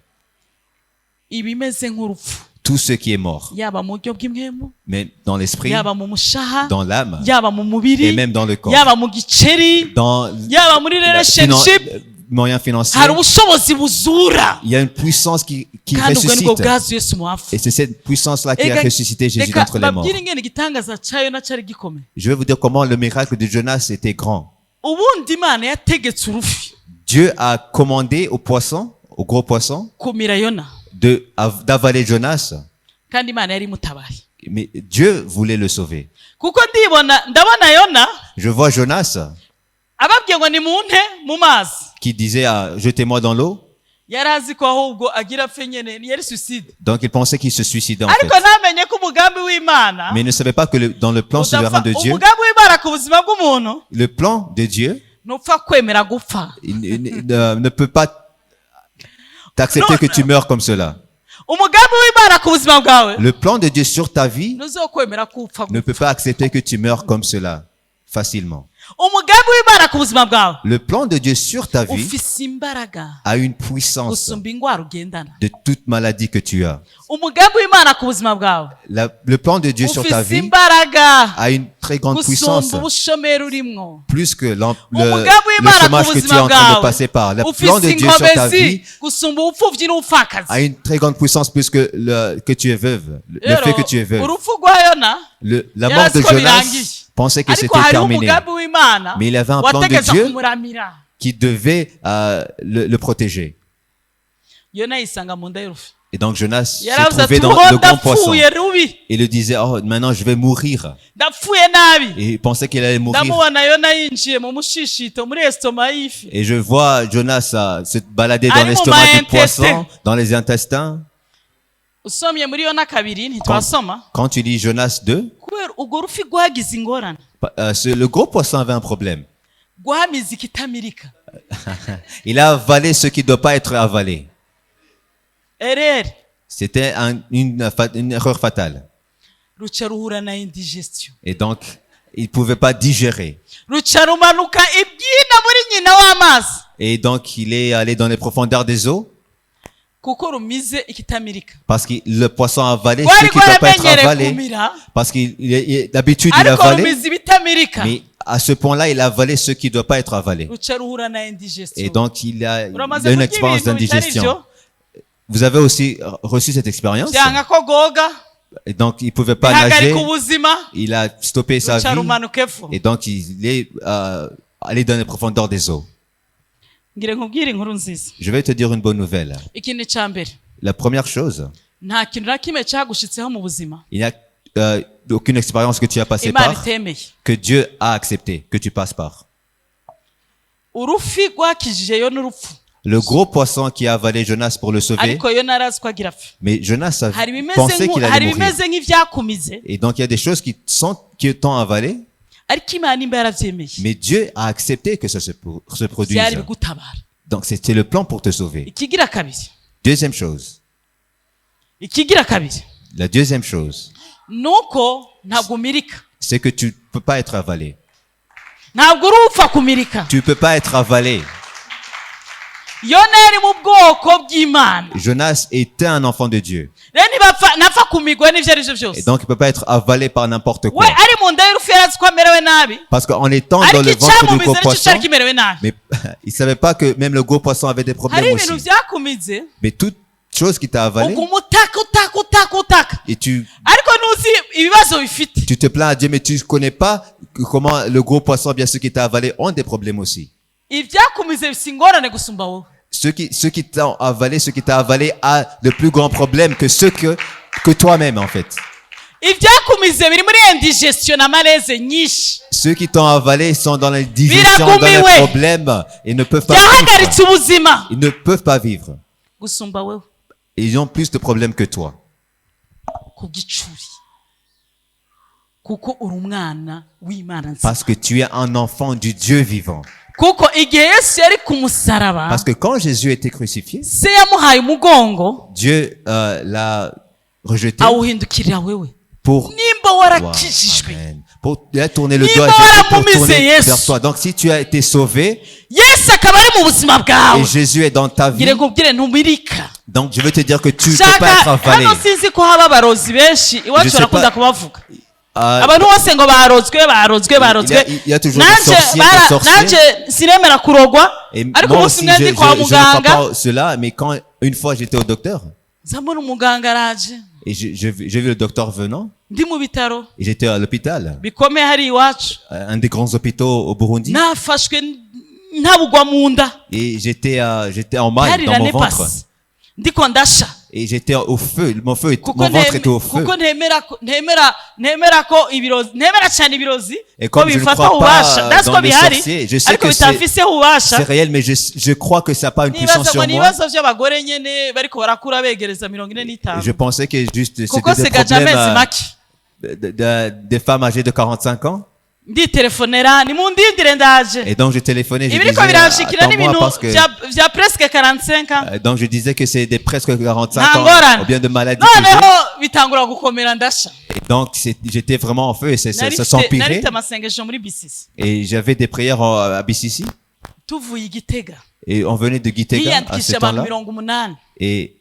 ibimeze nk'urupfu tout ce qui est mort. yaba mu buryo bw'impemu Mais dans l'esprit, yaba mu mushaha dans l'âme yaba mu mubiri et même dans le corps. yaba mu giceri Dans yaba muri la relationship moyen financier, hari ubushobozi buzura il y a une puissance qui kandi ubwo nibwo ressuscite. bwazuye Yesu mwapfuye Et c'est cette puissance-là qui a Ega- ressuscité Jésus reka d'entre les morts. babwire ingene igitangaza cya Yona cyari gikomeye Je vais vous dire comment le miracle de Jonas était grand. ubundi imana yategetse urufi Dieu a commandé aux poissons, aux gros poissons, kumira Yona d'avaler Jonas. kandi imana yari imutabaye Mais Dieu voulait le sauver. kuko ndabona Yona Je vois Jonas ababwiye ngo nimunte mu mazi qui disait jetez-moi dans l'eau. yari azi ko ahubwo agira apfe nyene yari suicide Donc il pensait qu'il se suicidait en fait. ariko ntamenye ko umugambi w'imana Mais il ne savait pas que dans le plan souverain de Dieu, umugambi w'imana ku buzima bw'umuntu le plan de Dieu, ntupfa kwemera gupfa il ne peut pas t'accepter que tu meurs comme cela. umugambi w'Imana ku buzima bwawe Le plan de Dieu sur ta vie ntuzokwemera ko upfa ne peut pas accepter que tu meurs comme cela, facilement. umugambi w'Imana ku buzima bwawe Le plan de Dieu sur ta vie ufise imbaraga a une puissance gusumba indwara ugendana. de toute maladie que tu as. umugambi w'Imana ku buzima bwawe Le plan de Dieu sur ta ufise vie imbaraga a une très grande puissance, gusumba ubushomeri urimwo. plus que umugambi le w'Imana ku chômage que tu es buzima en train de bwawe passer par. Le plan de ufise Dieu sur ta vie inkomezi gusumba ubupfuvyi n'ubupfakazi. a une très grande puissance plus que tu es veuve. Le fait que tu es veuve. urupfu rwa Yona La mort de Yarasiko Jonas birangiye. pensait que ariko c'était hariho terminé. umugambi w'Imana Mais il avait un plan de wategeza Dieu kumuramira. qui devait le protéger. Yona yisanga mu nda y'urufi. Et donc Jonas se yaravuze trouvait ati dans uho le grand poisson. ndapfuye rubi Et il disait, oh, maintenant je vais mourir. ndapfuye nabi. Et il pensait qu'il allait mourir. ndamubona Yona yinjiye mu mushishito muri esitoma y'ifi. Et je vois Jonas se balader dans Allez, l'estomac mon du poisson, intestin. dans les intestins. usomye muri Yona kabiri ntitwasoma Quand tu lis Jonas 2, kubera urwo rufi rwagize ingorane le gros poisson avait un problème. rwamize ikitamirika. Il a avalé ce qui ne doit pas être avalé. erere C'était une erreur fatale. ruca ruhura na indigestion. Et donc, il ne pouvait pas digérer. ruca rumanuka ibyina muri nyina w'amazi Et donc, il est allé dans les profondeurs des eaux kuko rumize ikitamirika. parce que le poisson a avalé ce rwari qui ne doit pas être rwaramenyereye avalé. kumira Parce d'habitude, il ariko avalait. rumize ibitamirika. Mais à ce point-là, il a avalé ce qui ne doit pas être avalé. ruca ruhura na indigestion. Et donc, il a uramaze une kurya expérience ibintu bitari d'indigestion. byo, Vous avez aussi reçu cette expérience. byanga ko goga Et donc, il ne pouvait pas nager. bihagarika ubuzima Il a stoppé sa ruca vie. rumanuka epfo. Et donc, il est allé dans les profondeurs des eaux. ngire nkubwire inkuru nziza. Je vais te dire une bonne nouvelle. ikintu cya mbere La première chose, nta kintu na kimwe cyagushitseho mu buzima il n'y a aucune expérience que tu as passé Imana par itemeye. que Dieu a accepté, que tu passes par. urufi rwakijije Yona urupfu Le gros poisson qui a avalé Jonas pour le sauver, ariko Yona arazi ko agira apfa. mais Jonas hari ibimeze pensait qu'il hari allait mourir. ibimeze nk'ivyakumize Et donc, il y a des choses qui t'ont avalé, ariko Imana imba yaravyemeye. mais Dieu a accepté que ça se produise. byari bigutabara. Donc, c'était le plan pour te sauver. ikigira kabiri Deuxième chose. ikigira kabiri La deuxième chose, nuko ntabwo umirika. c'est que tu ne peux pas être avalé. ntabwo uri upfa kumirika. Tu ne peux pas être avalé. Yona yari mu bwoko bw'Imana. Jonas était un enfant de Dieu. rero ntapfa kumigwa n'ivyo ari vyo byose. Et donc, il ne peut pas être avalé par n'importe we quoi. ari mu nda y'urufi yarazi ko amerewe nabi Parce qu'en étant dans ariko le ventre du icyamumize gros nicyo poisson, cyari kimerewe nabi. mais il ne savait pas que même le gros poisson avait des hari problèmes ibintu aussi. vyakumize Mais toute chose qui t'a avalé, uguma utaka et tu ariko ntuzi ibibazo bifite. te plains à Dieu, mais tu ne connais pas comment le gros poisson, bien ceux qui t'a avalé, ont des problèmes aussi. ivyakumize bifise ingorane gusumba wowe. Ceux qui t'ont avalé, ce qui t'a avalé a de plus grands problèmes que ceux que toi-même, en fait. ivyakumize biri muri indigestion na malaise nyinshi. Ceux qui t'ont avalé sont dans les digestions, dans les Biragumiwe. problèmes et ne peuvent pas byahagaritse vivre. ubuzima Ils ne peuvent pas vivre. gusumba wewe Ils ont plus de problèmes que toi. kubw'icuri kuko uri umwana w'Imana nzima. Parce que tu es un enfant du Dieu vivant. kuko igihe Yesu yari ku musaraba Parce que quand Jésus était crucifié, se yamuhaye umugongo Dieu l'a rejeté awuhindukirira wewe. pour... nimba Wow, warakijijwe amen. Pour il a tourné le Niba dos à Jésus pour waramumize tourner Yesu. vers toi. Donc si tu as été sauvé Yesu akaba ari mu buzima bwawe et Jésus est dans ta vie, ngire nkubwire ntumirika. donc je veux te dire que tu ne peux pas être shaka avalé. hano sinzi ko haba abarozi benshi Je iwacu sais barakunda pas. kubavuga Euh, abantu bose ngo barozwe il y a toujours des sorciers, des sorciers. nanje siremera kurogwa Et ariko moi umunsi aussi, umwe je ndi kwa ne crois muganga pas cela, mais quand une fois j'étais au docteur nzambona umuganga araje et j'ai vu le docteur venant ndi mu bitaro et j'étais à l'hôpital, bikomeye hari iwacu un des grands hôpitaux au Burundi, nafashwe ntabugwa mu nda et j'étais en mal harira dans mon ventre nepasi ndiko ndasha et j'étais au feu, mon kuko ventre était au feu. kuko ntemera ko ibirozi ntemera cyane ibirozi Et ko comme je ne bifata crois ububasha pas that's ko dans les bihari sorciers, je sais ariko que bitafise ububasha. c'est réel, mais je crois que ça n'a pas une puissance nibaza sur ngo ni moi. ibibazo by'abagore nyene bariko barakura begereza 45. Je pensais que juste kuko c'était des sigaje amezi problèmes make des femmes âgées de 45 ans. nditelefonera nimundindire ndaje Et donc je téléphonais, je ibiriko disais, biranshikira attends-moi n'ibintu parce que... vya presque 45 ans Donc je disais que c'est des presque 45 Nangorane. ans, ou bien de maladies que noneho j'ai. bitangura gukomera ndasha Et donc j'étais vraiment en feu et ça nari s'empirait. mfite amasengesho muri bisisi Et j'avais des prières à BCC. tuvuye igitega Et on venait de Gitega à ce hiyandikishije abantu temps-là. 80 Et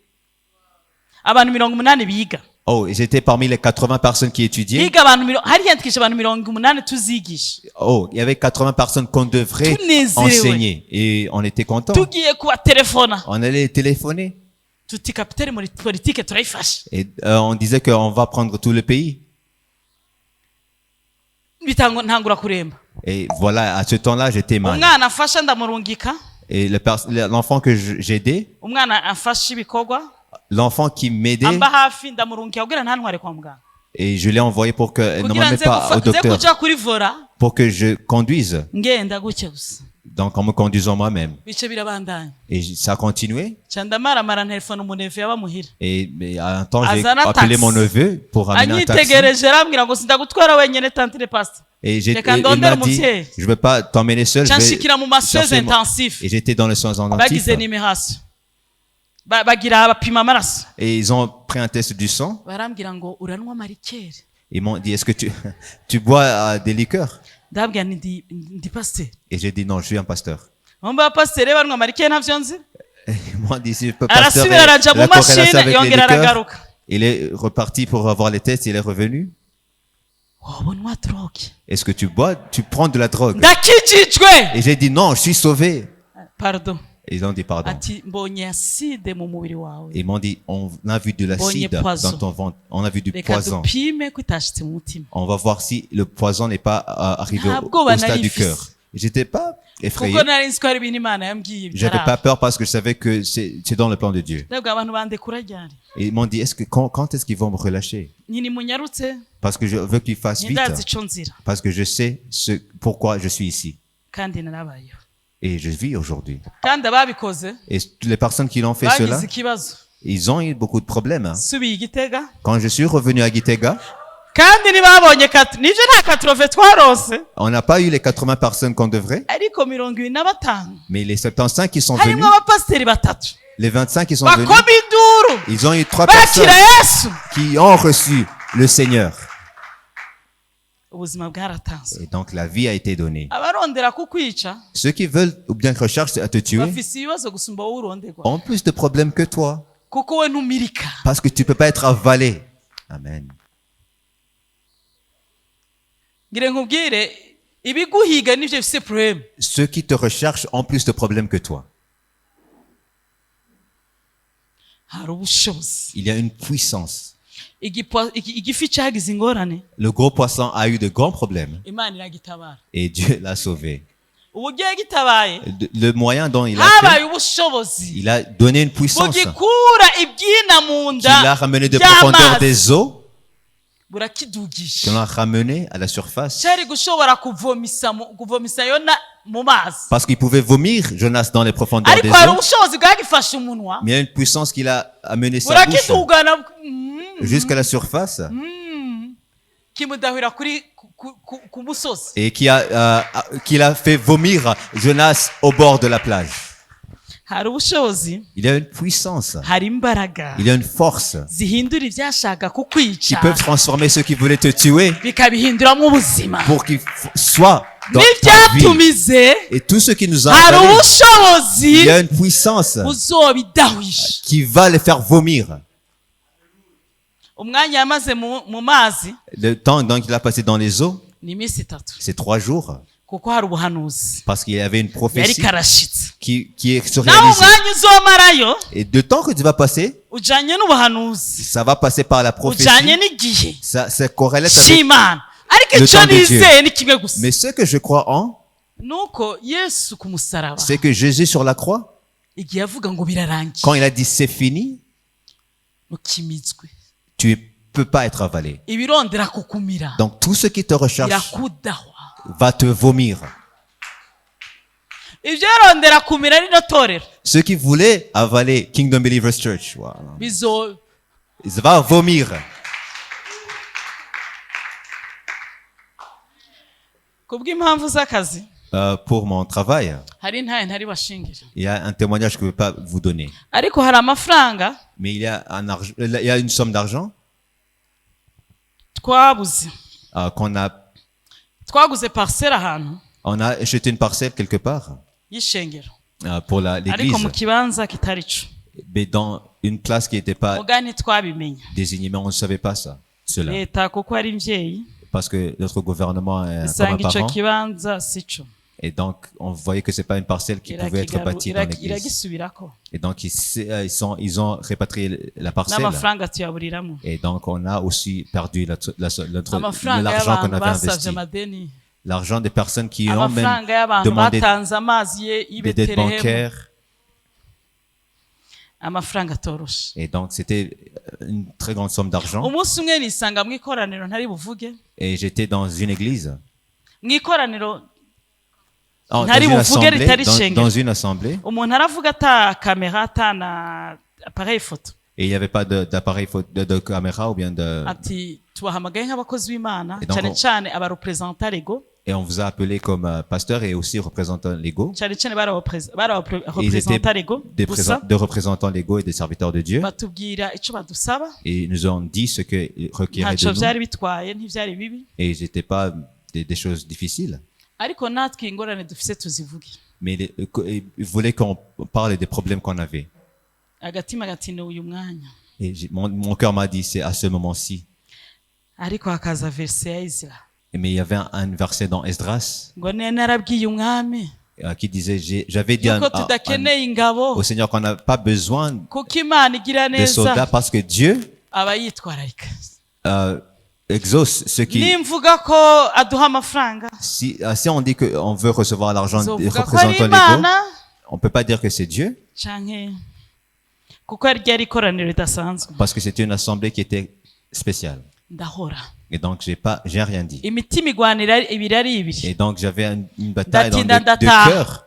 abantu 80 biga oh, j'étais parmi les 80 personnes qui étudiaient. biga hari hiyandikishije abantu 80 tuzigisha Oh, il y avait 80 personnes qu'on devrait Tunezerewe. enseigner. Et on était contents. tugiye kubatelefona On allait téléphoner. tuti kapitali muri politike turayifasha Et on disait qu'on va prendre tout le pays. ntangura kuremba Et voilà, à ce temps-là, j'étais mal. umwana afasha ndamurungika Et l'enfant que j'aidais, umwana afasha ibikorwa l'enfant qui m'aidait, amba hafi ndamurungika kugira ntantware kwa muganga et je l'ai envoyé pour que ne kugira m'emmène pas au nze docteur, kuja kuri vora pour que je conduise. ngenda gutya gusa Donc en me conduisant moi-même. bice birabandanya Et ça a continué. ca ndamaramara ntelefone umuneve yaba muhira Et à un temps, j'ai Azana appelé taxi. mon neveu pour ramener un taxi. anyitegereje arambwira ngo sindagutwara wenyine tantire pastor Et Reka il ndondere m'a dit, umuvyeyi. je veux pas t'emmener seul, je ca vais nshikira mu masozi chercher intensif Et j'étais dans les soins intensifs. bagize n'imihaso bagira bapima amaraso Et ils ont pris un test du sang. barambwira ngo uranwa marikeri Ils m'ont dit, est-ce que tu bois des liqueurs? ndabwira ndi pasteur Et j'ai dit, non, je suis un pasteur. bamwe bapasiteri banwa marikeri ntavyo nzi Et ils m'ont dit, si je peux pasteur, arasubira araja mu la corrélation mashini avec les yongera liqueurs. aragaruka Il est reparti pour avoir les tests, il est revenu. wowe unywa droge Est-ce que tu bois? Tu prends de la drogue? ndakijijwe Et j'ai dit, non, je suis sauvé. pardon Et ils ont dit, pardon. ati mbonye acide mu mubiri wawe Ils m'ont dit, on a vu de l'acide Bonnier poison. dans ton ventre. On a vu du reka poison. dupime ko itashitse mu mutima On va voir si le poison n'est pas arrivé Ah, au bwoba stade nari du mfise. cœur. J'étais pas effrayé. kuko nari nzi ko hari ibintu imana yambwiye J'avais pas bitaraba peur parce que je savais que c'est dans le plan de Dieu. ndabwira abantu bandekura ryari Et ils m'ont dit, quand est-ce qu'ils vont me relâcher? nyini munyarutse Parce que je veux qu'ils fassent vite. nindazi ico nzira Parce que je sais pourquoi je suis ici. kandi narabayeho Et je vis aujourd'hui. kandi ababikoze Et les personnes qui l'ont fait cela, bagize ikibazo ils ont eu beaucoup de problèmes. Hein. subiye igitega Quand je suis revenu à Gitega, kandi ntibabonye nivyo nta katrove twarose on n'a pas eu les 80 personnes qu'on devrait, ariko 25 mais les 75 qui sont venus, harimwo abapasiteri batatu les 25 qui sont venus, bakoma induru ils ont eu 3 personnes bakira yesu qui ont reçu le Seigneur. ubuzima bwaratanzwe Et donc la vie a été donnée. abarondera kukwica Ceux qui veulent ou bien recherchent à te tuer bafise ibibazo gusumba wowe uronderwa ont plus de problèmes que toi. kuko we ntumirika Parce que tu peux pas être avalé. Amen. ngire nkubwire ibiguhiga nivyo bifise problème Ceux qui te recherchent ont plus de problèmes que toi. hari ubushobozi Il y a une puissance. igifi cagize ingorane Le gros poisson a eu de grands problèmes imana iragitabara et Dieu l'a sauvé. uburyo yagitabaye Le moyen dont il a habaye fait, ubushobozi il a donné une puissance qui bugikura ibyina mu nda l'a ramené de profondeur des eaux, qui burakidugisha l'a ramené à la surface. cyari gushobora kuvomisa yona mu mazi Parce qu'il pouvait vomir Jonas dans les profondeurs des ariko hari eaux, ubushobozi bwagifashe umunwa mais il y a une puissance qui l'a amené sa bouche burakidugana jusqu'à la surface kimudahira ku musozi et qui l'a fait vomir Jonas au bord de la plage. hari ubushobozi Il y a une puissance, hari imbaraga il y a une force zihindura ibyashaka qui kukwica peuvent transformer ceux qui voulaient te tuer bikabihinduramo ubuzima pour qu'ils soient dans ta vie. n'ibyatumize Et tout ce qui nous a hari appelés, ubushobozi il y a une puissance buzobidahisha qui va les faire vomir. umwanya yamaze mu mazi Le temps donc qu'il a passé dans les eaux, ni iminsi 3 c'est 3 jours. kuko hari ubuhanuzi Parce qu'il y avait une yari prophétie karashitse qui se nawe réalisait. umwanya uzomarayo Et le temps que tu vas passer, ujanye n'ubuhanuzi ça va passer par la prophétie. ujanye n'igihe Ça corrélète avec... cy'imana ariko Le icyo temps de Dieu. nizeye ni kimwe gusa Mais ce que je crois en, nuko yesu ku musaraba c'est que Jésus sur la croix, igihe avuga ngo birarangiye quand il a dit c'est fini, ntukimizwe tu ne peux pas être avalé. ibirondera kukumira Donc tout ce qui te recherche birakudahwa va te vomir. ibyarondera kumira rino torero Ceux qui voulaient avaler Kingdom Believers Church, wow, bizo ils vont vomir. kubw'impamvu z'akazi Pour mon travail, hari ntaye ntari bashingira, il y a un témoignage que je ne peux pas vous donner. ariko hari amafaranga Mais il y a, il y a une somme d'argent twabuze. twaguze parcelle ahantu on a acheté une parcelle quelque part y'ishengero, pour l'église, ariko mu kibanza kitari cyo, mais dans une place qui n'était pas muga ntitwabimenye. désignée, mais on ne savait pas cela. Leta kuko ari mvyeyi Parce que notre gouvernement est comme un isanga ico parent. kibanza sico, Et donc, on voyait que c'est pas une parcelle qui pouvait être bâtie dans l'église. iragisubirako Et donc, ils ont répatrié la parcelle. n'amafaranga tuyaburiramo. Et donc, on a aussi perdu Amafaranga l'argent qu'on y'abantu avait basavye investi. amadeni, L'argent des personnes qui ont même amafaranga y'abantu demandé batanze amazi y'i des dettes Betelehemu, bancaires. amafaranga atoroshe. Et donc, c'était une très grande somme d'argent. Umunsi umwe nisanga mu ikoraniro ntari buvuge, Et j'étais dans une église, mu ikoraniro dans Ntari une buvuge assemblée, ritari shengero. dans une assemblée. umuntu aravuga ata kamera ata na appareil photo, Et il n'y avait pas d'appareil de caméra ou bien de... ati tubahamagaye nk'abakozi b'Imana, Et donc cyane on- cyane abarepresenta lego, Et on vous a appelé comme pasteur et aussi représentant légaux. cyane cyane Ils bararepresenta étaient lego des gusa représentants légaux et des serviteurs de Dieu. batubwira ico badusaba, Et ils nous ont dit ce qu'ils requéraient ntaco de nous. vyari bitwaye, ntivyari bibi, Et ce n'était pas des choses difficiles. ariko natwe ingorane dufise tuzivuge. Mais ils voulaient qu'on parle des problèmes qu'on avait. Agatima gatine uyu mwanya, Et mon cœur m'a dit, c'est à ce moment-ci. ariko hakaza verse ya Ezra Mais il y avait un verset dans Esdras ngo ne narabwiye umwami qui disait, j'avais dit yuko tudakeneye ingabo au Seigneur qu'on n'a pas besoin kuko Imana igira de soldats neza parce que Dieu aba yitwararika. exauce ceux qui... nimvuga ko aduha amafaranga Si on dit qu'on veut recevoir l'argent des zovuga ko ari représentants légaux, Imana on peut pas dire que c'est Dieu canke kuko ari ryari ikoraniro ridasanzwe. parce que c'était une assemblée qui était spéciale. Ndahora Et donc, j'ai rien dit. imitima igwanira ibiri ari ibiri, Et donc, j'avais une bataille dans Ndatinda de ndataha. cœur.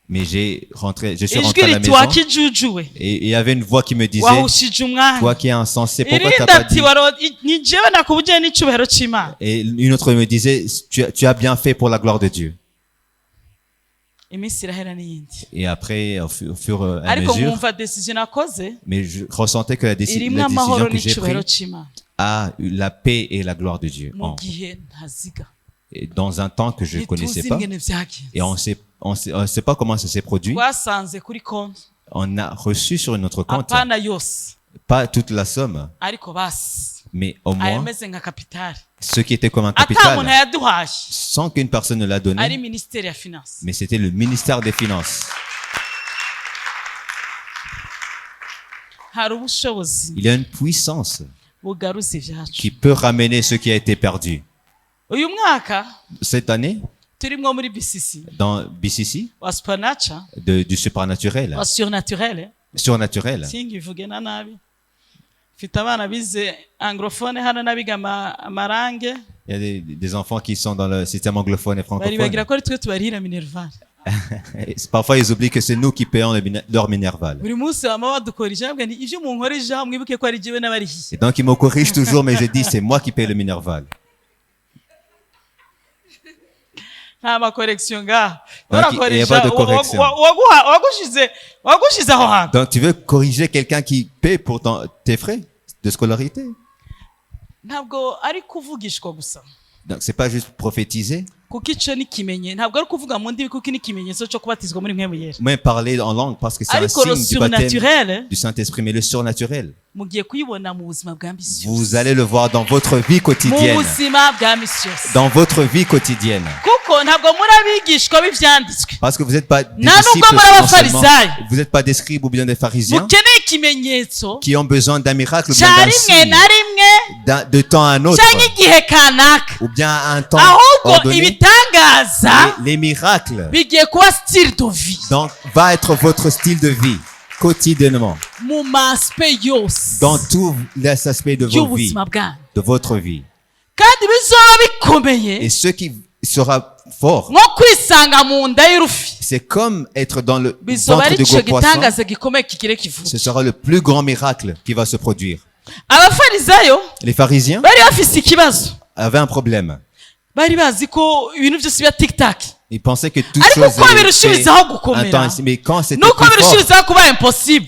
Mais je suis rentré ijwi à la riti maison wakijujuwe, et il y avait une voix qui me disait, wahushije umwanya, toi qui es insensé, pourquoi irindi t'as pas ati dit? ni jewe nakubujeye n'icyubahiro c'Imana. Et une autre me disait, tu as bien fait pour la gloire de Dieu. Iminsi irahera n'iyindi, Et après, au fur et à ariko mesure, nkumva decision nakoze mais je ressentais que la irimwo décision amahoro que j'ai n'icyubahiro prise c'Imana a eu la paix et la gloire de Dieu. mu gihe ntaziga, Et dans un temps que je ne connaissais ntituzi pas, ingene et vyagenze. on sait pas comment ça s'est produit. Twasanze kuri konti On a reçu sur notre compte, apana yose, pas toute la somme, ariko basi mais au moins ayameze nka kapitali, ce qui était comme un ata muntu capital, yaduhaye, sans qu'une personne ne l'a ari donné, ministeri ya finance. mais c'était le ministère des Finances. Hari ubushobozi Il y a une puissance bugaruza ivyacu. qui peut ramener ce qui a été perdu. Uyu mwaka Cette année, turimwo muri BCC dans BCC, wa supernatural du surnaturel, wa surnaturel, surnaturel, singivuge na nabi, mfite abana bize anglophone hano n'abiga amarange, il y a des enfants qui sont dans le système anglophone et francophone. baribagira ko ari twe tubarira minerval. Et parfois, ils oublient que c'est nous qui payons leur minerval. Buri munsi bama badukora ijambo ni ivyo munkoreje hamwe mwibuke ko ari jewe n'abarihiye. Et donc, ils me corrigent toujours, mais je dis, c'est moi qui paye le minerval. Nta makorekisiyo ngaha, Donc, il y a pas de correction. wagushize aho hantu. Donc, tu veux corriger quelqu'un qui paye pour tes frais de scolarité? Ntabwo ari kuvugishwa gusa, Donc, c'est pas juste prophétiser, kuko ico ni kimenye, ntabwo ari kuvuga mu ndimi kuko ni ikimenyetso cyo kubatizwa muri Mpwemu Yera, mais parler en langue parce que c'est un ariko le signe du baptême surnaturel du Saint-Esprit, mais le surnaturel, mugiye kuyibona mu buzima bwa misi vous yose, allez le voir dans votre vie mu quotidienne. buzima bwa misi yose, Dans votre vie quotidienne. kuko ntabwo muri abigishwa b'ivyanditswe, Parce que vous n'êtes pas des Nta nubwo disciples muri non abafarisayo. seulement, vous n'êtes pas des scribes ou bien des pharisiens mukeneye ikimenyetso qui ont besoin d'un miracle ou bien ca d'un rimwe signe na rimwe de temps à un autre canke igihe kanaka, ou bien à un temps ahubwo ordonné. ibitangaza Les miracles bigiye kuba style de vie donc, va être votre style de vie quotidiennement mu maspe yose dans tous les aspects de vos vies, y'ubuzima bwanyu, de votre vie. kandi bizoba bikomeye Et ce qui sera fort, nko kwisanga mu nda y'urufi, c'est comme être dans le bizoba ventre ari de ico gros poisson. gitangaza gikomeye kigire kivuga. Ce sera le plus grand miracle qui va se produire. Abafarisayo Les pharisiens bari bafise ikibazo, avaient un problème. bari bazi ko ibintu byose bya tiktak Ils pensaient que toute ariko chose uko birushirizaho était un gukomera temps, mais quand c'était nuko plus fort, birushirizaho kuba impossible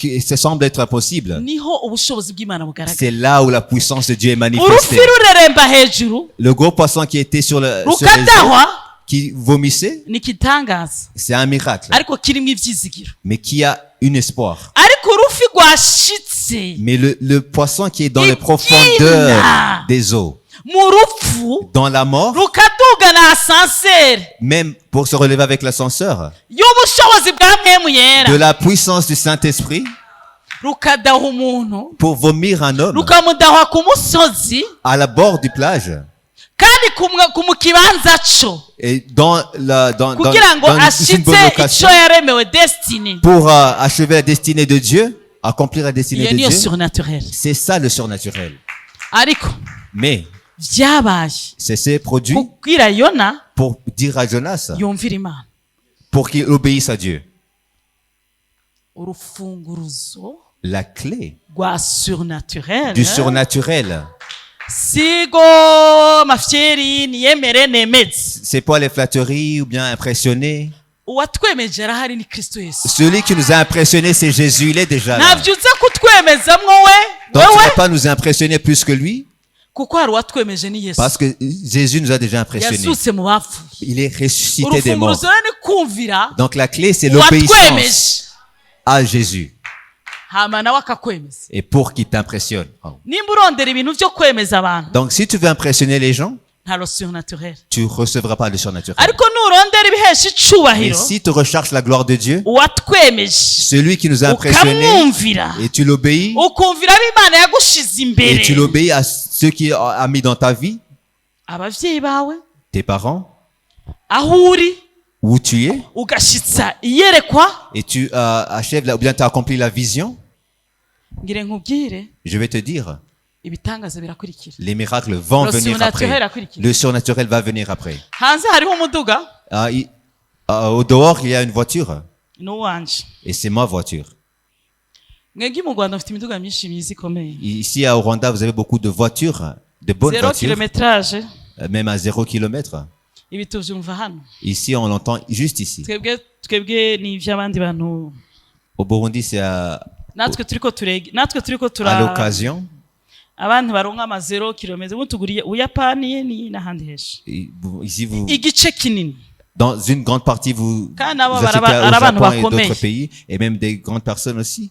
et ça semble être impossible. niho ubushobozi bw'Imana bugaragara. C'est là où la puissance de Dieu est urufi manifestée. rureremba hejuru Le gros poisson qui était sur les eaux, rukadahwa qui vomissait, ni igitangaza c'est un miracle, ariko kirimo ibyizigiro. mais qui a un espoir. ariko urufi rwashitse Mais le poisson qui est dans les Ikina. profondeurs des eaux, mu rupfu dans la mort, rukaduga na asanseri même pour se relever avec l'ascenseur, y'ubushobozi bwa mwemu yera de la puissance du Saint-Esprit, rukadaha umuntu pour vomir un homme rukamudahwa ku musozi à la bord du plage, kandi mu kibanza co et dans kugira ngo une bonne ashitse location, ico yaremewe destiny. pour achever la destinée de Dieu, accomplir la destinée iyo de niyo Dieu. surnaturel. C'est ça le surnaturel. ariko Mais vyabaye c'est produit kubwira Yona pour dire à Jonas, yumvira Imana. pour qu'il obéisse à Dieu. urufunguruzo La clé rwa surnaturel du surnaturel, sigo mafyeri niyemere nemeze c'est pas les flatteries ou bien impressionner. uwatwemeje arahari ni Kristo Yesu. Celui qui nous a impressionnés, c'est Jésus, il est déjà là. ntavyuze kutwemezamwo we Donc tu ne wewe vas pas nous impressionner plus que lui, kuko hari uwatwemeje ni Yesu parce que Jésus nous a déjà impressionnés. yazutse mu bapfuye. Il est ressuscité des morts. urufunguruzo rero ni kumvira Donc la clé, c'est l'obéissance uwatwemeje à Jésus. hama nawe akakwemeza. Et pour qu'il t'impressionne. Oh. nimba urondera ibintu vyo kwemeza abantu Donc si tu veux impressionner les gens, nta lo surnaturel. tu ne recevras pas le surnaturel. ariko nurondera ibihesha Mais icubahiro si tu recherches la gloire de Dieu, uwatwemeje celui qui nous a impressionnés, ukamwumvira et tu l'obéis, ukumvira abo Imana yagushize et imbere, tu l'obéis à ceux qui a mis dans ta vie, abavyeyi bawe tes parents, aho uri où tu es, ugashitsa iyerekwa. et tu achèves, ou bien tu as accompli la vision, ngire nkubwire je vais te dire, ibitangaza birakurikira. les miracles vont Le venir surnaturel après. akurikira. Le surnaturel va venir après. hanze hariho umuduga Au dehors, il y a une voiture, n'uwanje. et c'est ma voiture. mwebwe mu Rwanda mufite imiduga myinshi myiza ikomeye, Ici, au Rwanda, vous avez beaucoup de voitures, de bonnes 0 voitures, kilometrage. même à 0 km. ibi tuvyumva hano. Ici, on l'entend juste ici. twebwe ni ivy'abandi bantu. Au Burundi, c'est natwe turiko à tura l'occasion. abantu baronka ama 0 kilometre ubu tuguriye Uyapani ni n'ahandi henshi Ici, vous, igice kinini. dans une grande partie, vous Kandi abo achetez baraba- au arabantu Japon et bakomeye. d'autres pays, et même des grandes personnes aussi.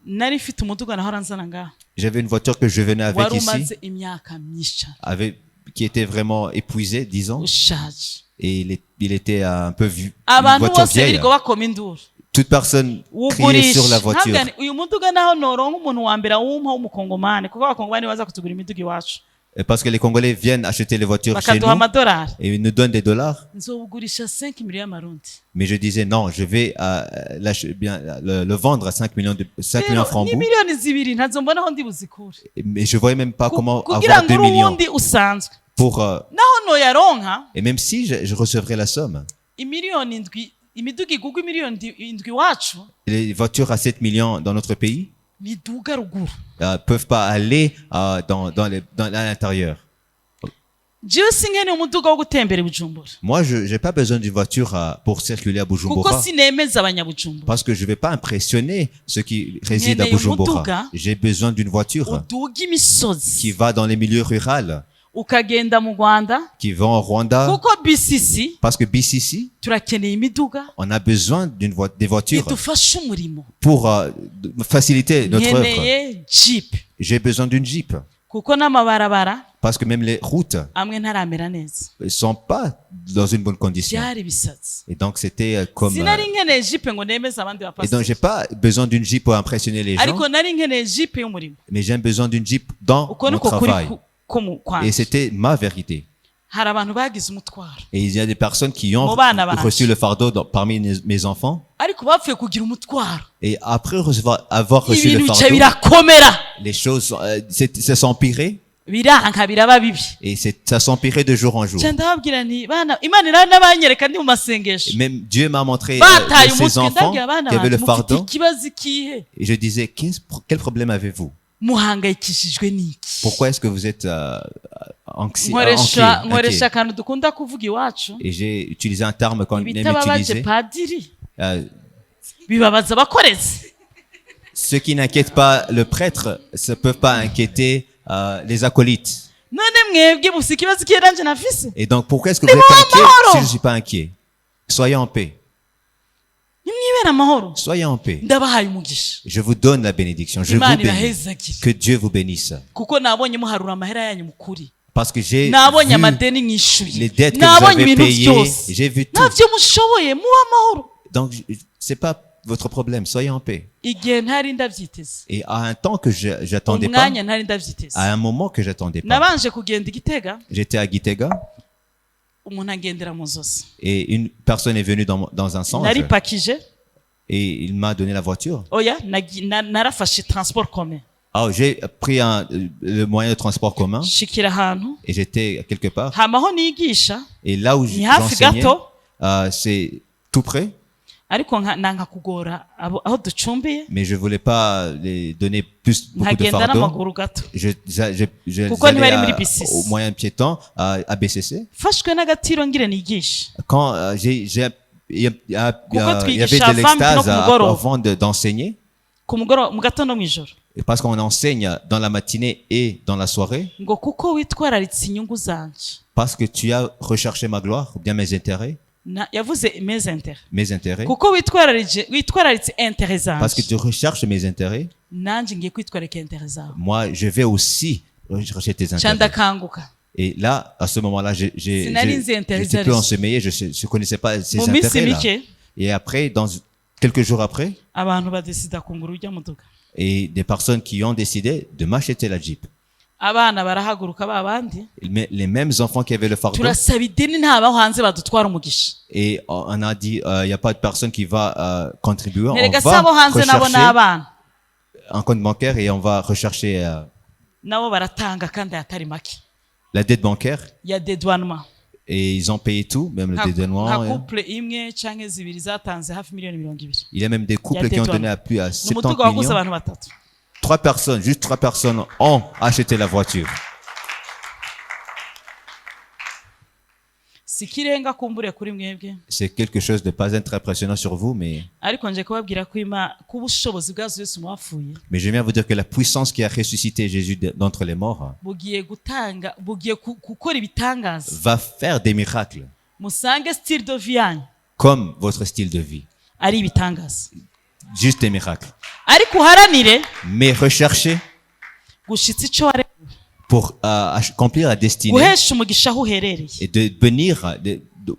nari mfite umuduga nahora nzana ngaha J'avais une voiture que je venais avec wari ici, umaze imyaka myinshi cyane qui était vraiment épuisée, disons, ushaje. et il était un peu vu, une abantu voiture bose vieille. birirwa bakoma induru Toute personne criait sur la voiture. Ntabwo uyu muduga naho noronka umuntu wa mbere awumpa w'umukongomani kuko abakongomani baza kutugura imiduga iwacu Et parce que les Congolais viennent acheter les voitures chez bakaduha nous, amadolari, et ils nous donnent des dollars. nzowugurisha 5 millions y'amarundi. Mais je disais non, je vais le vendre à 5 millions Rero, francs. ni miliyoni zibiri ntazo mbona aho ndi buzikure Mais je voyais même pas comment kugira avoir ngo 2 millions urubundi usanzwe pour. naho noyaronka Et même si je recevrais la somme, imiliyoni indwi imiduga igugwa imiliyoni indwi iwacu les voitures à 7 millions dans notre pays miduga ruguru. peuvent pas aller dans l'intérieur. jewe sinkeneye umuduga wo gutembera i Bujumbura Moi, je n'ai pas besoin d'une voiture pour circuler à kuko Bujumbura. sinemeza abanyabujumbura. Parce que je ne vais pas impressionner ceux qui résident à Nkeneye Bujumbura. umuduga J'ai besoin d'une voiture uduga qui imisozi va dans les milieux ruraux, ukagenda mu Rwanda qui va au Rwanda. kuko BCC Parce que BCC, turakeneye imiduga on a besoin des voitures idufasha umurimo. pour faciliter notre œuvre. nkeneye Jeep J'ai besoin d'une Jeep. kuko n'amabarabara Parce que même les routes amwe ntaramera neza, ne sont pas dans une bonne condition. byari bisatsi. Et donc, c'était comme... sinari nkeneye Jeep ngo nemeze abandi Et donc, j'ai bapasiteri, pas besoin d'une Jeep pour impressionner les gens, ariko nari nkeneye Jeep y'umurimo. mais j'ai besoin d'une Jeep dans uko mon niko kuri travail. ko kwanje. Et c'était ma vérité. hari abantu bagize umutwaro Et il y a des personnes qui ont Mu bana banje. reçu le fardeau parmi mes enfants. ariko bapfuye kugira umutwaro, Et après avoir reçu le ibintu bica fardeau, birakomera les choses ça s'empirait. biranka biraba bibi. Et ça s'empirait de jour en jour. nca ndababwira nti bana Imana irari n'abanyereka ndi mu masengesho Même Dieu m'a montré bataye ses umutwe enfants ndabwira abana qui avaient banjye le mufite fardeau. ikibazo ikihe Et je disais, quel problème avez-vous? muhangayikishijwe n'iki? Pourquoi est-ce que vous êtes nkoresha inquiet? akantu dukunda kuvuga iwacu, Et j'ai utilisé un terme qu'on aime ibitababaje utiliser. padiri Euh, bibabaza abakorezi. Ce qui n'inquiète pas le prêtre, ça ne peut pas inquiéter les acolytes. none mwebwe musi ikibazo kiranje nafise, Et donc, pourquoi est-ce que vous êtes inquiet si je ne suis pas inquiet? Soyez en paix. nimwibera amahoro, Soyez en paix. ndabahaye umugisha, Je vous donne la bénédiction. Je vous imana bénis. ibahezagire, Que Dieu vous bénisse. kuko nabonye muharura amahera yanyu mukuri, Parce que j'ai nabonye vu amadeni les nyishuye, dettes que vous nabonye avez ibintu payées. byose, J'ai vu tout. ntavyo mushoboye, muba amahoro. Donc, c'est pas votre problème. Soyez en paix. Igihe ntari ndavyiteze, Et à un temps que j'attendais pas, umwanya ntari ndavyiteze, à un moment que j'attendais pas, nabanje kugenda igitega, j'étais à Gitega umuntu agendera mu nzozi, et une personne est venue dans un songe naripakije, et il m'a donné la voiture. oya narafashe transport commun, Alors, j'ai pris le moyen de transport commun shikira ahantu et j'étais quelque part. hamaho nigisha, Et là où ni hafi j'enseignais, gato, c'est tout près, ariko nanka kugora aho ducumbiye, mais je voulais pas les donner beaucoup de nkagenda fardeau. n'amaguru gato, Je Kuko ntibari allais muri BCC. au moyen piéton à BCC. fashwe n'agatiro ngire nigisha, Quand il y avait twigisha de femme no l'extase ku mugoroba. avant d'enseigner. ku mugoroba, mu gatondo mw'ijoro, Et parce qu'on enseigne dans la matinée et dans la soirée, ngo kuko witwararitse inyungu zanje, parce que tu as recherché ma gloire ou bien mes intérêts, yavuze mes intérêts, kuko witwararitse intere parce que zanje, tu recherches mes intérêts, nanje ngiye kwitwararika intere zawe, moi je vais aussi rechercher tes ca intérêts. ndakanguka, Et là, à ce moment-là, Sinari nzi intérêts j'étais plus zari. ensommeillé, je connaissais pas ces mu minsi intérêts-là. mike Et après, quelques jours après, abantu badesida kungura ujya muduga, et des personnes qui ont décidé de m'acheter la Jeep. abana barahaguruka babandi, Mais les mêmes enfants qui avaient le fardeau, turasaba ideni ntabaho hanze badutwara umugisha, et on a dit, il n'y a pas de personne qui va contribuer, on nerega va sabo hanze nabo rechercher n'abana un compte bancaire et on va rechercher nabo baratanga kandi atari make la dette bancaire. ya dedouanement, Et ils ont payé tout, même le dédouanement. nka couple imwe canke zibiri zatanze hafi miliyoni 20. Il y a même des couples qui ont donné à plus à 70 n'umuduga waguze millions. abantu batatu, 3 personnes, juste 3 personnes ont acheté la voiture. si kirenga kumbure kuri mwebwe, C'est quelque chose de pas être impressionnant sur vous, mais ariko nje kubabwira ko kuba ubushobozi bwazo Yesu mwapfuye je viens vous dire que la puissance qui a ressuscité Jésus d'entre les morts bugiye gukora ibitangaza, va faire des miracles musange style de vie yanyu comme votre style de vie. ari ibitangaza, Juste des miracles. ariko uharanire Mais recherchez gushitsa ico ware pour accomplir la destinée guhesha umugisha aho uherereye, et de venir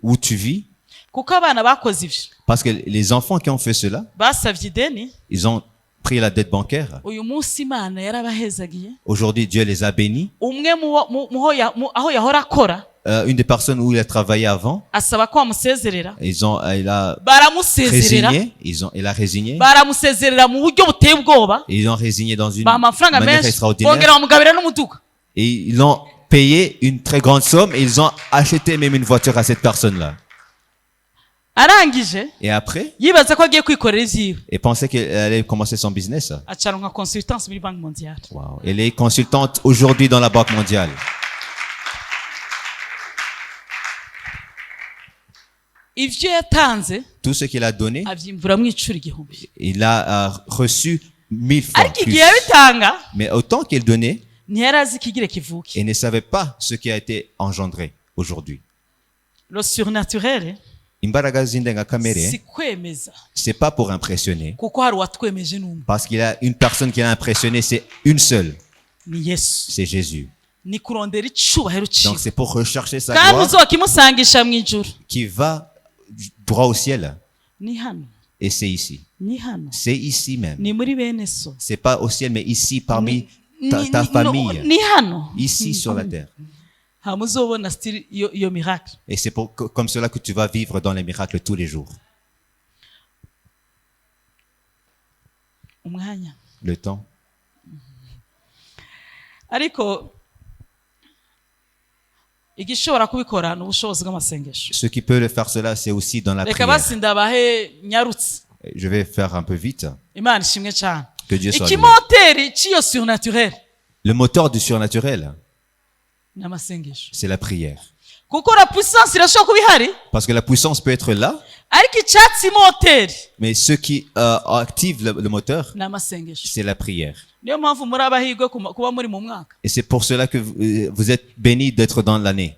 où tu vis. kuko abana bakoze ivyo Parce que les enfants qui ont fait cela, basavye ideni, ils ont pris la dette bancaire. uyu munsi Imana yarabahezagiye, Aujourd'hui, Dieu les a bénis. umwe aho yahora akora Une des personnes où il a travaillé avant, asaba ko bamusezerera, il a baramusezerera, résigné, il a résigné. baramusezerera mu buryo buteye ubwoba, Et ils ont résigné dans une baha amafaranga manière menshi, extraordinaire. bongera bamugabira n'umuduga, Et ils ont payé une très grande somme et ils ont acheté même une voiture à cette personne-là. arangije Et après, yibaza ko agiye kwikorera ivyiwe, elle pensait qu'elle allait commencer son business. acaronka consultance muri banki mondiale. Wow. Elle est consultante aujourd'hui dans la Banque mondiale. Ivyo yatanze Tout ce qu'il a donné, avyimvuramwo icuro 1000, il a reçu 1000 fois ariko plus. igihe yabitanga Mais autant qu'il donnait, ntiyari azi ikigire kivuke. il ne savait pas ce qui a été engendré aujourd'hui. Le surnaturel Imbaraga z'indengakamere, si kwemeza, c'est pas pour impressionner. kuko hari uwatwemeje n'umwe, Parce qu'il y a une personne qui l'a impressionné, c'est une seule, ni Yesu. c'est Jésus. Ni kurondera icubahiro ciwe Donc c'est pour rechercher sa kandi gloire uzokimusangisha mw'ijuru. qui va droit au ciel. Ni hano, Et c'est ici. ni hano, C'est ici même. ni muri bene so, C'est pas au ciel, mais ici parmi Ni- ta ni- famille. ni hano, Ici sur la terre. hama uzobona stili iyo miracle. Et c'est comme cela que tu vas vivre dans les miracles tous les jours. Umwanya Le temps. ariko igishobora kubikora ni ubushobozi bw'amasengesho. Ce qui peut le faire cela, c'est aussi dans la Reka prière. basi ndabahe nyarutse. Je vais faire un peu vite. Imana ishimwe cyane. Que Dieu soit loué. ikimoteri cy'iyo surnaturel Le moteur du surnaturel, ni amasengesho c'est la prière. kuko la puissance irashobora kuba ihari Parce que la puissance peut être là, ariko icyatsi moteri mais ce qui active le moteur, ni amasengesho. c'est la prière. Niyo mpamvu muri abahirwe kuba muri mu mwaka, Et c'est pour cela que vous êtes bénis d'être dans l'année,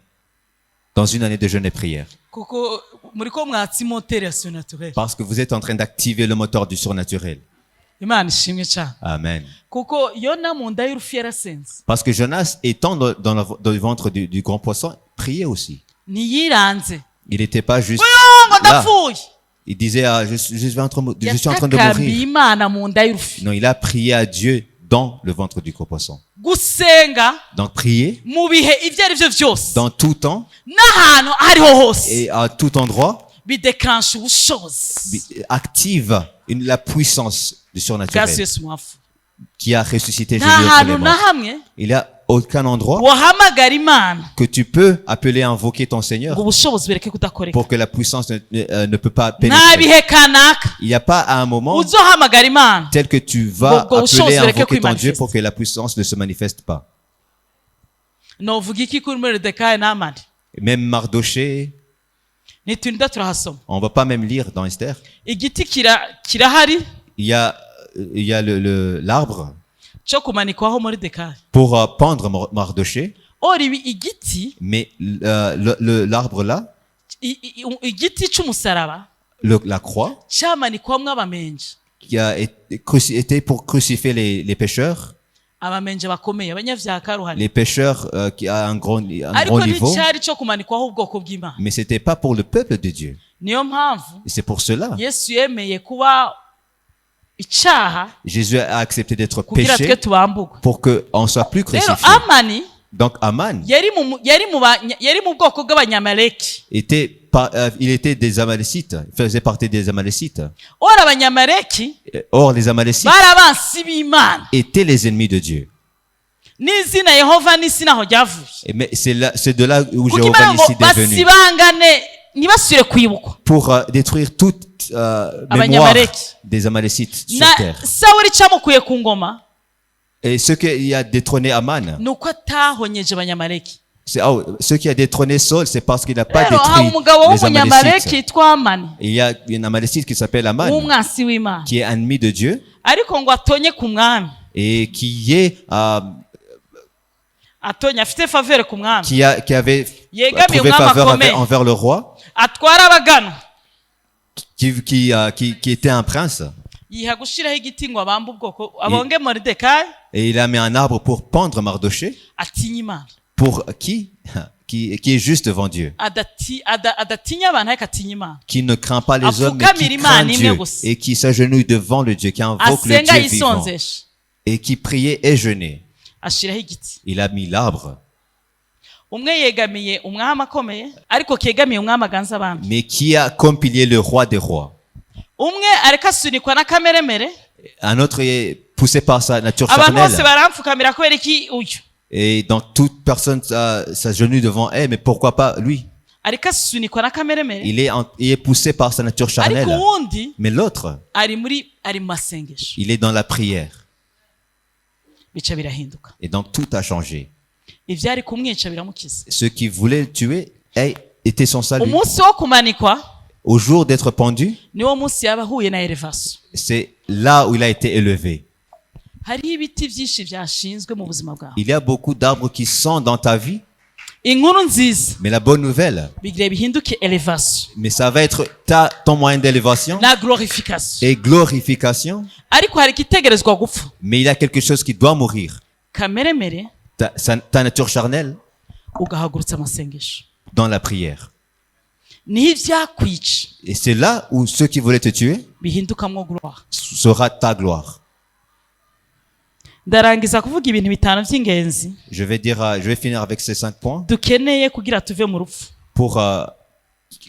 dans une année de jeûne et prière. kuko muri ko mwatsi moteri ya surnaturel. Parce que vous êtes en train d'activer le moteur du surnaturel. Imana ishimwe cyane Amen. kuko yona mu nda y'urufi yarasenze Parce que Jonas, étant dans le ventre du grand poisson, priait aussi. ntiyiranze Il n'était pas juste ngo là. ndapfuye, Il disait, je suis en train de yatakambiye mourir. Imana mu nda y'urufi. Non, il a prié à Dieu dans le ventre du gros poisson. gusenga Donc, prier mu bihe ibyo ari byo byose dans tout temps n'ahantu aho ariho hose et à tout endroit bidekansha ubushobozi active la puissance du bwa surnaturel Yesu mwafu. qui a ressuscité Jésus nta entre hantu les na morts. hamwe Il n'y a aucun endroit wahamagara Imana que tu peux appeler, invoquer ton Seigneur ngo ubushobozi bureke kudakoreka. pour que la puissance ne peut pas nta pénétrer. bihe kanaka Il n'y a pas à un moment uzohamagara Imana tel que tu vas Ngo ubushobozi appeler, bureke invoquer ton Dieu kwimanifesta. pour que la puissance ne se manifeste pas. novuga iki kuri Moridekayi na Hamani? Même Mardoché, niturinda turahasoma. on va pas même lire dans Esther. igiti kirahari Il y a l'arbre cyo kumanikwaho Moridekayi. pour pendre Mardoché, ori igiti mais l'arbre là, igiti cy'umusaraba la croix, cyamanikwamwo abamenje, qui a été pour crucifier les pécheurs, abamenje bakomeye abanyavyaha karuhari, les pécheurs qui a un gros ariko niveau, nticyari cyo kumanikwaho ubwoko bw'Imana. mais c'était pas pour le peuple de Dieu. niyo mpamvu Et c'est pour cela Yesu yemeye kuba icyaha Jésus a accepté d'être kugira twe péché tubamburwe. pour qu'on soit plus rero crucifié. Amani Donc Aman yari mu bwoko bw'abanyamaleki. il était des Amalécites, il faisait partie des Amalécites. ora abanyamaleki Or les Amalécites bari abansi b'Imana, étaient les ennemis de Dieu. n'izina Yehova n'isi naho ryavuye, Mais c'est de là où kuko Jéhovah Imana ngo Nissi est venu basibangane ntibasubire kwibukwa. pour détruire toute mémoire Abanyamaleki. des Amalécites sur na terre. Sawuli cyamukuye ku ngoma Et ce qui a détrôné Aman, ni uko atahonyeje abanyamaleki. ce qui a détrôné Saul, c'est parce qu'il n'a pas rero hari détruit umugabo les w'umunyamaleki Amalécites. yitwa Amani Et il y a une Amalécite qui s'appelle Aman, w'umwansi w'Imana, qui est ennemi de Dieu ariko ngo atonye ku mwami, et qui est atonye afite favere ku mwami, qui avait yegamiye trouvé umwami faveur akomeye, envers le roi, atwara abagano, qui était un prince. yiha gushiraho igiti ngo abambe ubwoko abonge Moridekayi, Et il a mis un arbre pour pendre Mardoché, atinya Imana, pour qui est juste devant Dieu, adatinya abantu ariko atinya Imana, qui ne craint pas les hommes, mais qui Apfukamira craint Imana Dieu, imwe gusa. et qui s'agenouille devant le Dieu, qui invoque le asenga Dieu vivant, yisonzesha, et qui priait et jeûnait. ashiraho igiti. Il a mis l'arbre, umwe yegamiye umwami akomeye ariko kegamiye umwami aganza abandi, mais qui a comme pilier le roi des rois. umwe ariko asunikwa na kameremere, Un autre est poussé par sa nature abantu bose charnelle. baramfukamira kubera iki uyu, Et donc toute personne s'agenouille devant elle, mais pourquoi pas lui? ariko asunikwa na kameremere, Il est poussé par sa nature ariko charnelle. uwundi Mais l'autre, ari mu masengesho. il est dans la prière. bica birahinduka, Et donc tout a changé. ivyari kumwica biramukiza. Ceux qui voulaient le tuer étaient son salut. umunsi wo kumanikwa Au jour d'être pendu, niwo munsi yaba ahuye na elevation. c'est là où il a été élevé. hariho ibiti byinshi byashinzwe mu buzima bwawe. Il y a beaucoup d'arbres qui sont dans ta vie, inkuru nziza mais la bonne nouvelle, bigira bihinduke elevation mais ça va être ton moyen d'élévation na glorification, et glorification, ariko hari ikitegerezwa gupfa. mais il y a quelque chose qui doit mourir. kameremere Ta nature charnelle ugahagurutsa amasengesho, dans la prière. niho ivyakwica Et c'est là où ceux qui voulaient te tuer bihindukamwo gloire. sera ta gloire. ndarangiza kuvuga ibintu bitanu by'ingenzi Je vais finir avec ces 5 points dukeneye kugira tuve mu rupfu. pour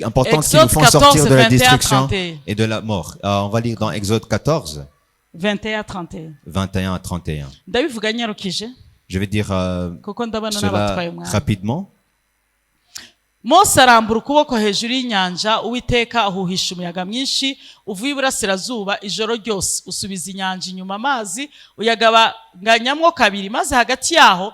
importantes qui Exode nous font sortir 14, de la 21, destruction 31. et de la mort. On va lire dans Exode 14, 21-31 21 à 31. ndabivuga nyarukije Je vais dire kuko ndabona cela n'abatwaye umwanya. rapidement. mose arambura ukuboko hejuru y'inyanja, uwiteka ahuhisha umuyaga mwinshi uvuye iburasirazuba ijoro ryose, usubiza inyanja inyuma amazi uyagabanyamwo kabiri, maze hagati yaho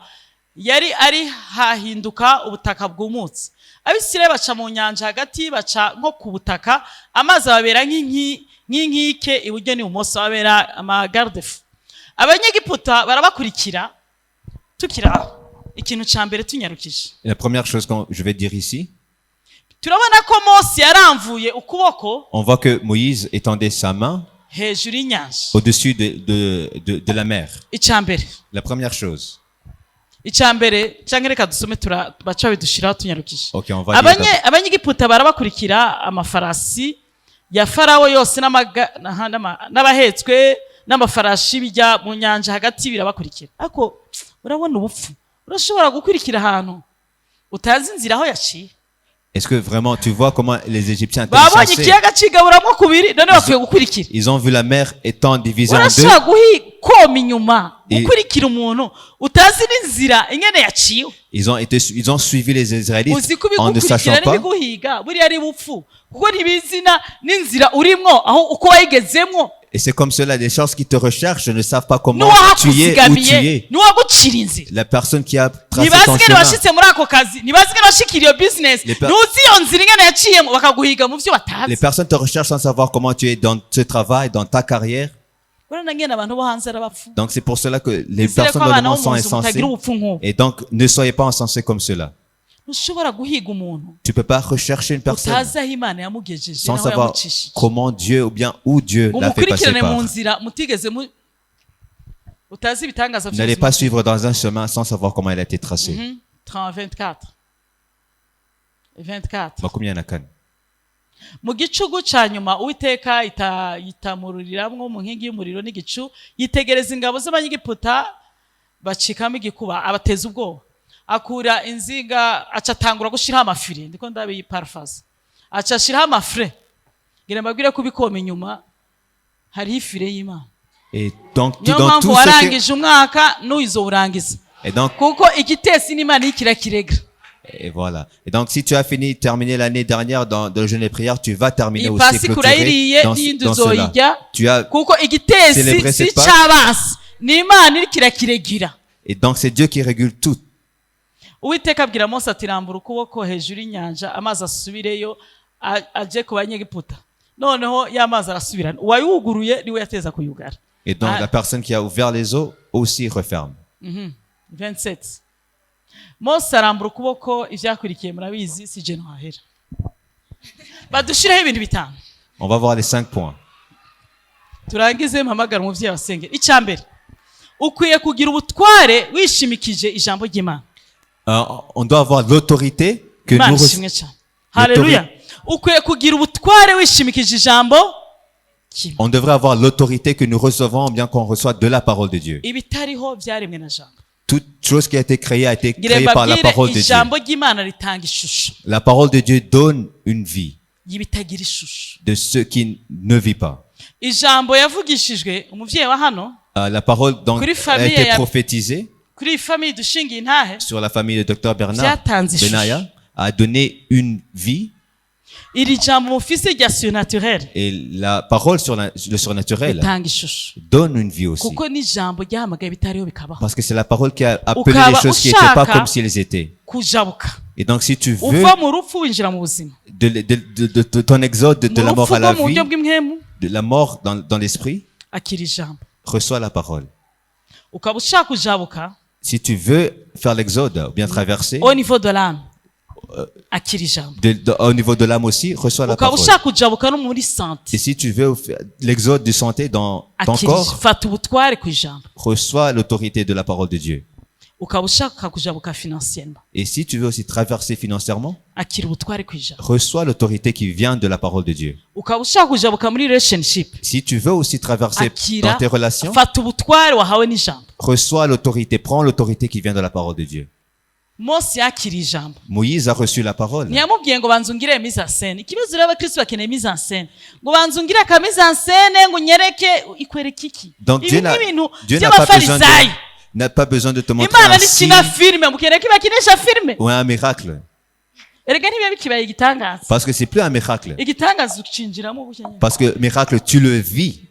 yari ari hahinduka ubutaka bwumutse. Abisirayeli baca mu nyanja hagati, baca nko ku butaka, amazi ababera nk'inkike iburyo n'ibumoso, babera amagardefu. Abanyegiputa barabakurikira. Tukira aho ikintu ca mbere tunyarukije, La première chose que je vais dire ici, turabona ko mose yaramvuye ukuboko on voit que Moïse étendait sa main hejuru y'inyanja. au-dessus de la mer. Icya mbere, La première chose. icya mbere cyangwa reka dusome baca bidushiraho tunyarukije. Ok, on va lire. Abanyegiputa barabakurikira, amafarasi ya farawo yose n'abahetswe n'amafarashi bijya mu nyanja hagati birabakurikira. Ariko urabona ubupfu, urashobora gukurikira ahantu utazi inzira aho yaciye. Est-ce que vraiment tu vois comment les Égyptiens étaient babonye insensés? ikiyaga cigaburamwo kubiri, none bakwiye gukurikira. Ils ont vu la mer étant divisée en deux. urashobora koma inyuma gukurikira umuntu utazi n'inzira ingene yaciwe. Ils ont suivi les Israélites uzi ko en ne sachant ibigukurikira pas. n'ibiguhiga buriya ari bupfu, kuko ntibizina n'inzira urimwo aho uko wayigezemwo. Et c'est comme cela, les gens qui te recherchent ne savent pas comment tu y es, où tu n'uwahakuzigamiye es. n'uwagucira inzira. La personne qui a tracé ntibazi ton ingene chemin. washitse muri ako kazi, ntibazi ingene washikira iyo business, Les per- ntuzi iyo nzira ingene yaciyemo, bakaguhiga mu vyo Les batazi. personnes te recherchent sans savoir comment tu es dans ce travail, dans ta carrière. urabona ngene abantu bo hanze ari abapfu. Donc c'est pour cela que les Nizere ko personnes dans le abana bo monde mu sont nzu insensées. mutagira ubupfu nk'ubu. Et donc ne soyez pas insensés comme cela. ntushobora guhiga umuntu Tu peux pas rechercher une personne utazi aho imana yamugejeje sans naho savoir yamucishije, comment Dieu ou bien où Dieu ngo l'a fait passer mukurikirane mu par. nzira mutigeze utazi ibitangaza N'allez pas suivre dans un chemin sans savoir comment il a été tracé. 24 Makumyabiri na kane. mu gicugu ca nyuma uwiteka yitamururiramwo mu nkingi y'umuriro n'igicu, yitegereza ingabo z'abanyegiputa bacikamo igikuba, abateza ubwoba, akura inzinga, aca atangura gushiraho amafire. Ndiko ndabiyi paraphrase, aca ashiraho amafire, ngira mbabwire ko ubikoma inyuma hariho ifire y'Imana. Et donc niyo dans mpamvu tout ce que warangije umwaka n'uyizowurangiza, et donc kuko igitesi n'Imana ikirakirega. et voilà. Et donc si tu as terminé l'année dernière dans le jeûne et prière, tu vas terminer iyi aussi pasi clôturer kurayiriye dans n'iyindi cela. uzoyirya, Tu as kuko igitesi célébré si cette Pâque. c'abansi n'Imana iriko irakiregira. et donc c'est Dieu qui régule tout. Uwiteka abwira Mose ati rambura ukuboko hejuru y'inyanja, amazi asubireyo aje ku banyegiputa. Noneho ya mazi arasubirana, uwayuguruye niwe yateza kuyugara. Et donc Ah. la personne qui a ouvert les eaux aussi referme. 27 Mose arambura ukuboko, ivyakurikiye murabizi, si je ntahera. Badushireho ibintu bitanu On va voir les 5 points. turangize mpamagara umuvyeyi wasengera. Icya mbere, ukwiye kugira ubutware wishimikije ijambo ry'Imana. On doit avoir l'autorité que Imana nous ishimwe cyane. Haleluya. Ukwiye kugira ubutware wishimikije ijambo ry'Imana. On devrait avoir l'autorité que nous recevons bien qu'on reçoit de la parole de Dieu. Ibitariho byaremwe na jambo. Toute chose qui a été créée Ngire par la mbabwire, parole de Dieu. ijambo ry'Imana ritanga ishusho La parole de Dieu donne une vie y'ibitagira ishusho. de ceux qui ne vivent pas. Ijambo yavugishijwe umuvyeyi wa hano La parole donc Kuri a famille été ya- prophétisée kuri iyi famille dushingiye intahe, sur la famille de Dr Bernard byatanze ishusho. Benaya, a donné une vie, iri jambo mufise rya surnaturel et la parole sur le surnaturel ritanga ishusho, donne une vie aussi. kuko ni ijambo ryahamagaye bitariho bikabaho. Parce que c'est la parole qui a appelé Ukaba les choses qui n'étaient pas ushaka comme si elles étaient. kujabuka, Et donc si tu veux uva mu rupfu winjira mu buzima, de ton exode de mu la mort rupfu à la rwo mu vie, buryo bw'imwemu, de la mort dans l'esprit, akira ijambo. reçois la parole. Ukaba ushaka kujabuka Si tu veux faire l'exode ou bien traverser, au niveau de l'âme, akira ijambo. au niveau de l'âme aussi, reçois la Ukaba parole. ushaka kujabuka no muri santé, Et si tu veux faire l'exode de santé dans ton akira corps, fata ubutware ku ijambo. reçois l'autorité de la parole de Dieu. Ukaba ushaka kujabuka financièrement, Et si tu veux aussi traverser financièrement, akira ubutware ku ijambo. reçois l'autorité qui vient de la parole de Dieu. Ukaba ushaka kujabuka muri relationship, Si tu veux aussi traverser akira dans tes relations, fata ubutware wahawe n'ijambo. reçois l'autorité, prends l'autorité qui vient de la parole de Dieu. Mose yakira ijambo, Moïse a reçu la parole. ntiyamubwiye ngo banza ungire mise en scène. Ikibazo rero abakristo bakeneye mise en scène, ngo banza ungire aka mise en scène ngo unyereke, ikwereke iki? Donc Ibi Dieu ni n'a ibintu pas by'abafarisayi. besoin de te montrer Imana un signe ntikina filime, mukeneye ko ibakinisha filime. ou un miracle. erega ntibiba bikibaye igitangaza Parce que c'est plus un miracle. igitangaza ucinjiramo buke nyine Parce que miracle, tu le vis.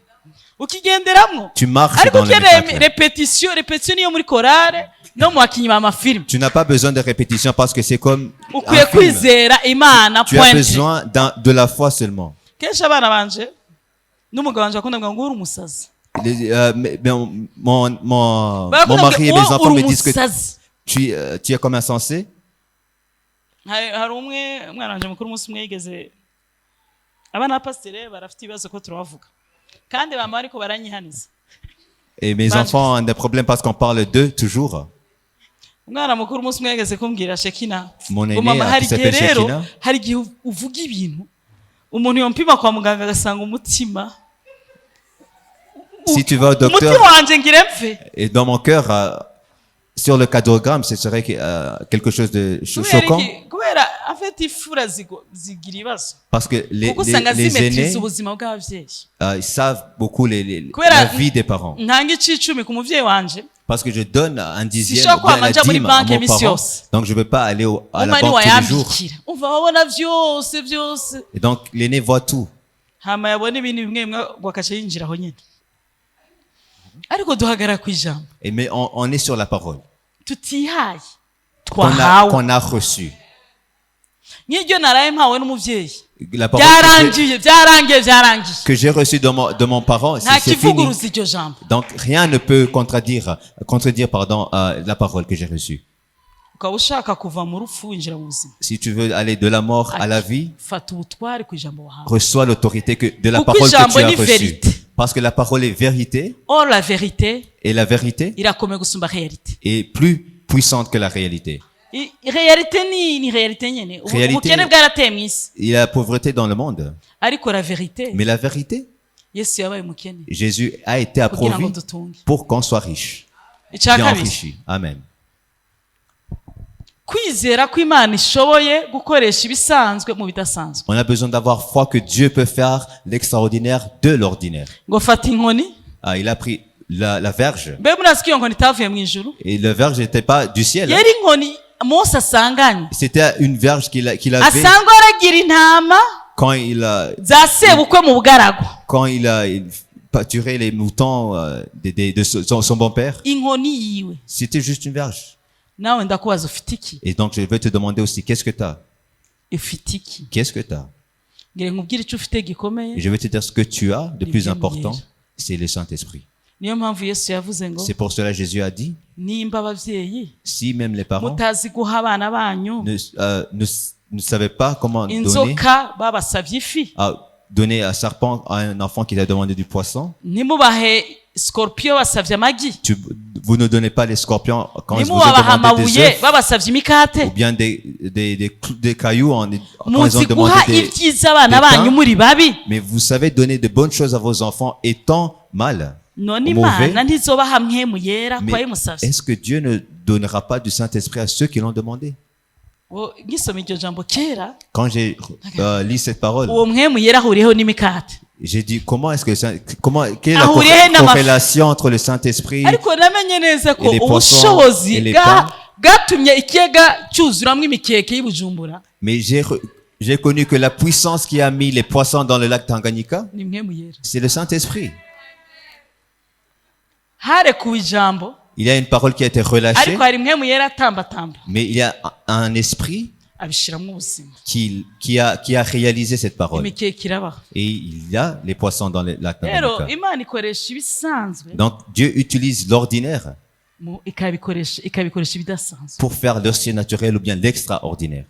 ukigenderamo Tu marches ariko dans le ukeneye miracle. repetition niyo muri korale no mu bakinnyi b'amafilime Tu n'as pas besoin de répétition parce que c'est comme ukwiye un film. kwizera imana Tu as point besoin de la foi seulement. kenshi abana banje n'umugabo wanje akunda ngo uri umusazi Mon Barakunda mari et ngo mes enfants uri me disent que umusazi tu es comme insensé. hari umwana wanje mukuru umunsi umwe yigeze abana b'apasiteri barafite ibibazo ko turabavuga kandi bama ariko baranyihaniza Et mes enfants ont des problèmes parce qu'on parle d'eux toujours. umwana mukuru umunsi umwe yigeze kumbwira Shekina Mon ngo aîné, mama hari qui igihe s'appelle rero Shekina, hari igihe uvuga ibintu umuntu yompima kwa muganga agasanga umutima si tu vas au docteur, umutima wanje ngire mpfe et dans mon cœur, sur le cardiogramme, ce serait quelque chose de choquant. kubera afite ifura zigira ibibazo Parce que kuko usanga les zimetiza aînés, ubuzima bw'ababyeyi ils savent beaucoup Kubera la vie des parents. ntanga icicumi ku muvyeyi wanje Parce que je donne un dixième Sishobora ou bien la kwama nja muri dîme à banki mon imisi parent. yose. Donc je ne veux pas aller à la umwani banque tous les jours. wayambikira umva wabona vyose Et donc l'aîné voit tout. hama yabona ibintu bimwe bimwe gwakaca yinjiraho nyene ariko duhagarara ku ijambo Mais on est sur la parole tutihaye qu'on twahawe qu'on a reçue. nk'iryo naraye mpawe n'umuvyeyi La parole byarangiye que j'ai reçue de mon parent, nta c'est fini. kivuguruza iryo jambo Donc rien ne peut contredire la parole que j'ai reçue. ukaba ushaka kuva mu rupfu winjira mu buzima Si tu veux aller de la mort à la vie, fata ubutware ku ijambo wahawe reçois l'autorité de la Kuko parole que ijambo tu as ni reçue. vérité. Parce que la parole est vérité or la vérité et la vérité irakomeye gusumba réalité est plus puissante que la réalité. réalité ni réalité nyene Réalité- ubukene bwarateye mu isi Il y a la pauvreté dans le monde. ariko la vérité Mais la vérité, yesu yabaye umukene Jésus a été kugira ngo approuvé dutunge pour qu'on soit riche, icya bien kabiri enrichi. Amen. kwizera ko imana ishoboye gukoresha ibisanzwe mu bidasanzwe On a besoin d'avoir foi que Dieu peut faire l'extraordinaire de l'ordinaire. ngo fata inkoni Il a pris la verge. mbe murazi ko iyo nkoni itavuye mu ijuru Et la verge n'était pas du ciel. yari inkoni mose asanganye C'était une verge qu'il avait asangwa aragira intama quand il a za sebukwe mu bugaragwa il pâturait les moutons de son bon-père. inkoni yiwe C'était juste une verge. nawe ndakubaza ufite iki Et donc je vais te demander aussi, qu'est-ce que tu as? ufite iki Qu'est-ce que tu as? ngire nkubwire icyo ufite Et gikomeye je vais te dire ce que tu as de plus bien important, meilleur. c'est le Saint-Esprit. niyo mpamvu yesu yavuze ngo C'est pour cela que Jésus a dit, nimba ababyeyi si même les parents mutazi guha abana banyu ne savaient pas comment inzoka babasabye ifi donner un serpent à un enfant qui t'a demandé du poisson, ntimubahe scorpion basabye amagi vous ne donnez pas les scorpions quand ils vous ont ntimubabaha demandé des amabuye œufs, babasabye imikate ou bien des cailloux quand ils muzi ont demandé guha des ibyiza abana pains. banyu muri babi Mais vous savez donner de bonnes choses à vos enfants étant mal. none Mauvais. imana ntizobaha mpemu yera Mais kwa yimusavye est-ce que Dieu ne donnera pas du Saint-Esprit à ceux qui l'ont demandé? ngisoma iryo jambo kera Quand j'ai lu cette parole, uwo mpemu yera ahuriyeho n'imikate j'ai dit quelle est la Ahuriye n'amafi. corrélation entre le Saint-Esprit? ariko namenye neza ko Et les poissons, ubushobozi et les pains. bwatumye ikiyaga cyuzuramwo imikeke y'Ibujumbura Mais j'ai connu que la puissance qui a mis les poissons dans le lac Tanganyika, ni mpemu yera c'est le Saint-Esprit. harekuwe ijambo Il y a une parole qui a été relâchée, ariko hari mpemu yera atambatamba mais il y a un esprit abishiramwo ubuzima qui a réalisé cette parole. imikeke irabaho Et il y a les poissons dans le lac rero Tanganyika. imana ikoresha ibisanzwe Donc Dieu utilise l'ordinaire ikabikoresha ibidasanzwe pour faire le surnaturel ou bien l'extraordinaire.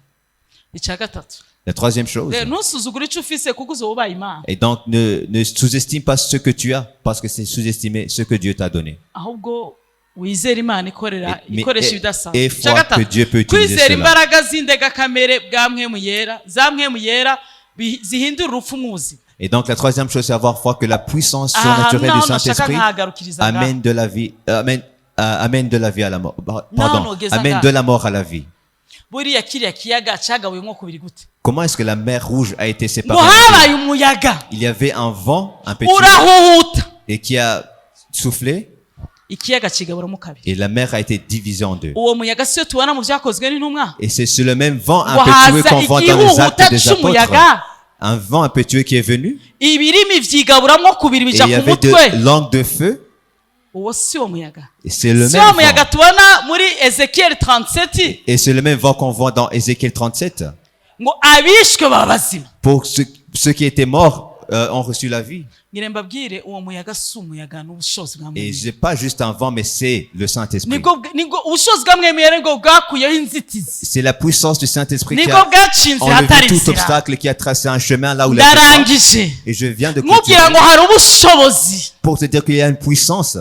icya gatatu La troisième chose. rero ntusuzugure icyo ufise kuko uzoba ubaye imana Et donc ne sous-estime pas ce que tu as parce que c'est sous-estimer ce que Dieu t'a donné. ahubwo wizera imana ikorera Mais ikoresha et ibidasanzwe foi que Dieu peut utiliser kwizera cela. imbaraga z'indegakamere bwa mpemu yera za mpemu yera zihindura urupfu mu buzima Et donc la troisième chose, c'est avoir foi que la puissance surnaturelle du Saint-Esprit amène de la vie, amène de la vie à la mort. Pardon, amène de la mort à la vie. buriya kiriya kiyaga cyagabuyemo kubiri gute Comment est-ce que la mer Rouge a été ngo séparée? habaye umuyaga Il y avait un vent, un petit vent, urahuhuta et qui a soufflé. ikiyaga kigaburamo kabiri. Et la mer a été divisée en deux. Uwo muyaga siyo tubona mu byakozwe n'intumwa. Et c'est sur le même vent Ngo impétueux haza qu'on voit dans les igihuhuta actes des apôtres. c'umuyaga, Un vent impétueux qui est venu. ibirimi vyigaburamwo kubiri Et bija il y ku avait mutwe. de langues de feu. Uwo si wo muyaga. Et c'est le Si même wo vent. muyaga tubona muri Ezekiel 37 Et c'est le même vent qu'on voit dans Ézéchiel 37. ngo abishwe baba bazima. Pour ceux qui étaient morts ont reçu la vie. Ngire mbabwire uwo muyaga si umuyaga n'ubushobozi bwa Et Mwene. c'est pas juste un vent, mais c'est le Saint-Esprit. Nibwo ubushobozi bwa Mwene nibwo bwakuyeho inzitizi. C'est la puissance du Saint-Esprit qui Nibwo a bwaciye inzira enlevé hatari tout inzira. obstacle, qui a tracé un chemin là où il y a pas. Ndarangije. Et je viens de Nkubwira continuer ngo hari ubushobozi pour te dire qu'il y a une puissance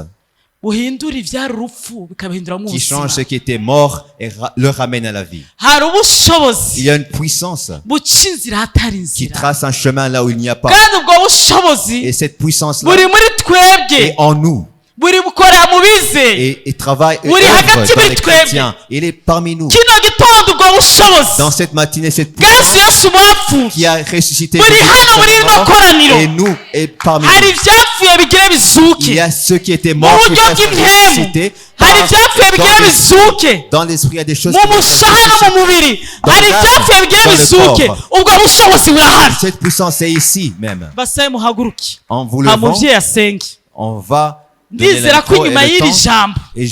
buhindura ibyari urupfu bikabihinduramo qui change ubuzima. ceux qui étaient morts et le ramène à la vie. Hari Il ubushobozi y a une puissance buca inzira hatari qui inzira, trace un chemin là où il n'y a pas. kandi ubwo bushobozi Et cette puissance-là buri muri twebwe, est en nous buri bukora mu bizeye. et travaille et Uri hagati œuvre dans muri les twebwe. chrétiens. Il est parmi nous. Kino gitondo ubwo bushobozi Dans cette matinée, cette bwese puissance Yesu bapfuye qui a ressuscité buri hano muri rino koraniro. et nous et parmi Hari nous. ibyapfuye bigire bizuke Il y a ceux qui étaient mu morts qui buryo peuvent bw'impemu. ressusciter. Hari ibyapfuye bigire bizuke Dans l'esprit, il y a des choses mu qui peuvent mushaha no mu mubiri. Hari ibyapfuye bigire dans le bizuke. corps. Ubwo bushobozi burahari. Cette puissance est ici même. Basaye muhaguruke, En vous nta levant, mubyeyi asenge. on va donner Ndizera ko l'intro et inyuma le y'iri temps. jambo Et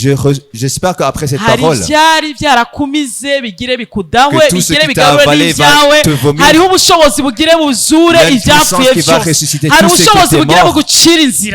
j'espère qu'après cette hari parole, ibyari byarakumize bigire bikudahwe, que tout ce bigire qui t'a bigarure avalé va n'ibyawe. te vomir. Hariho ubushobozi bugire buzure Il y a une ibyapfuye puissance qui va byose. ressusciter Hari tous ceux qui ubushobozi étaient bugire morts. bugucira inzira.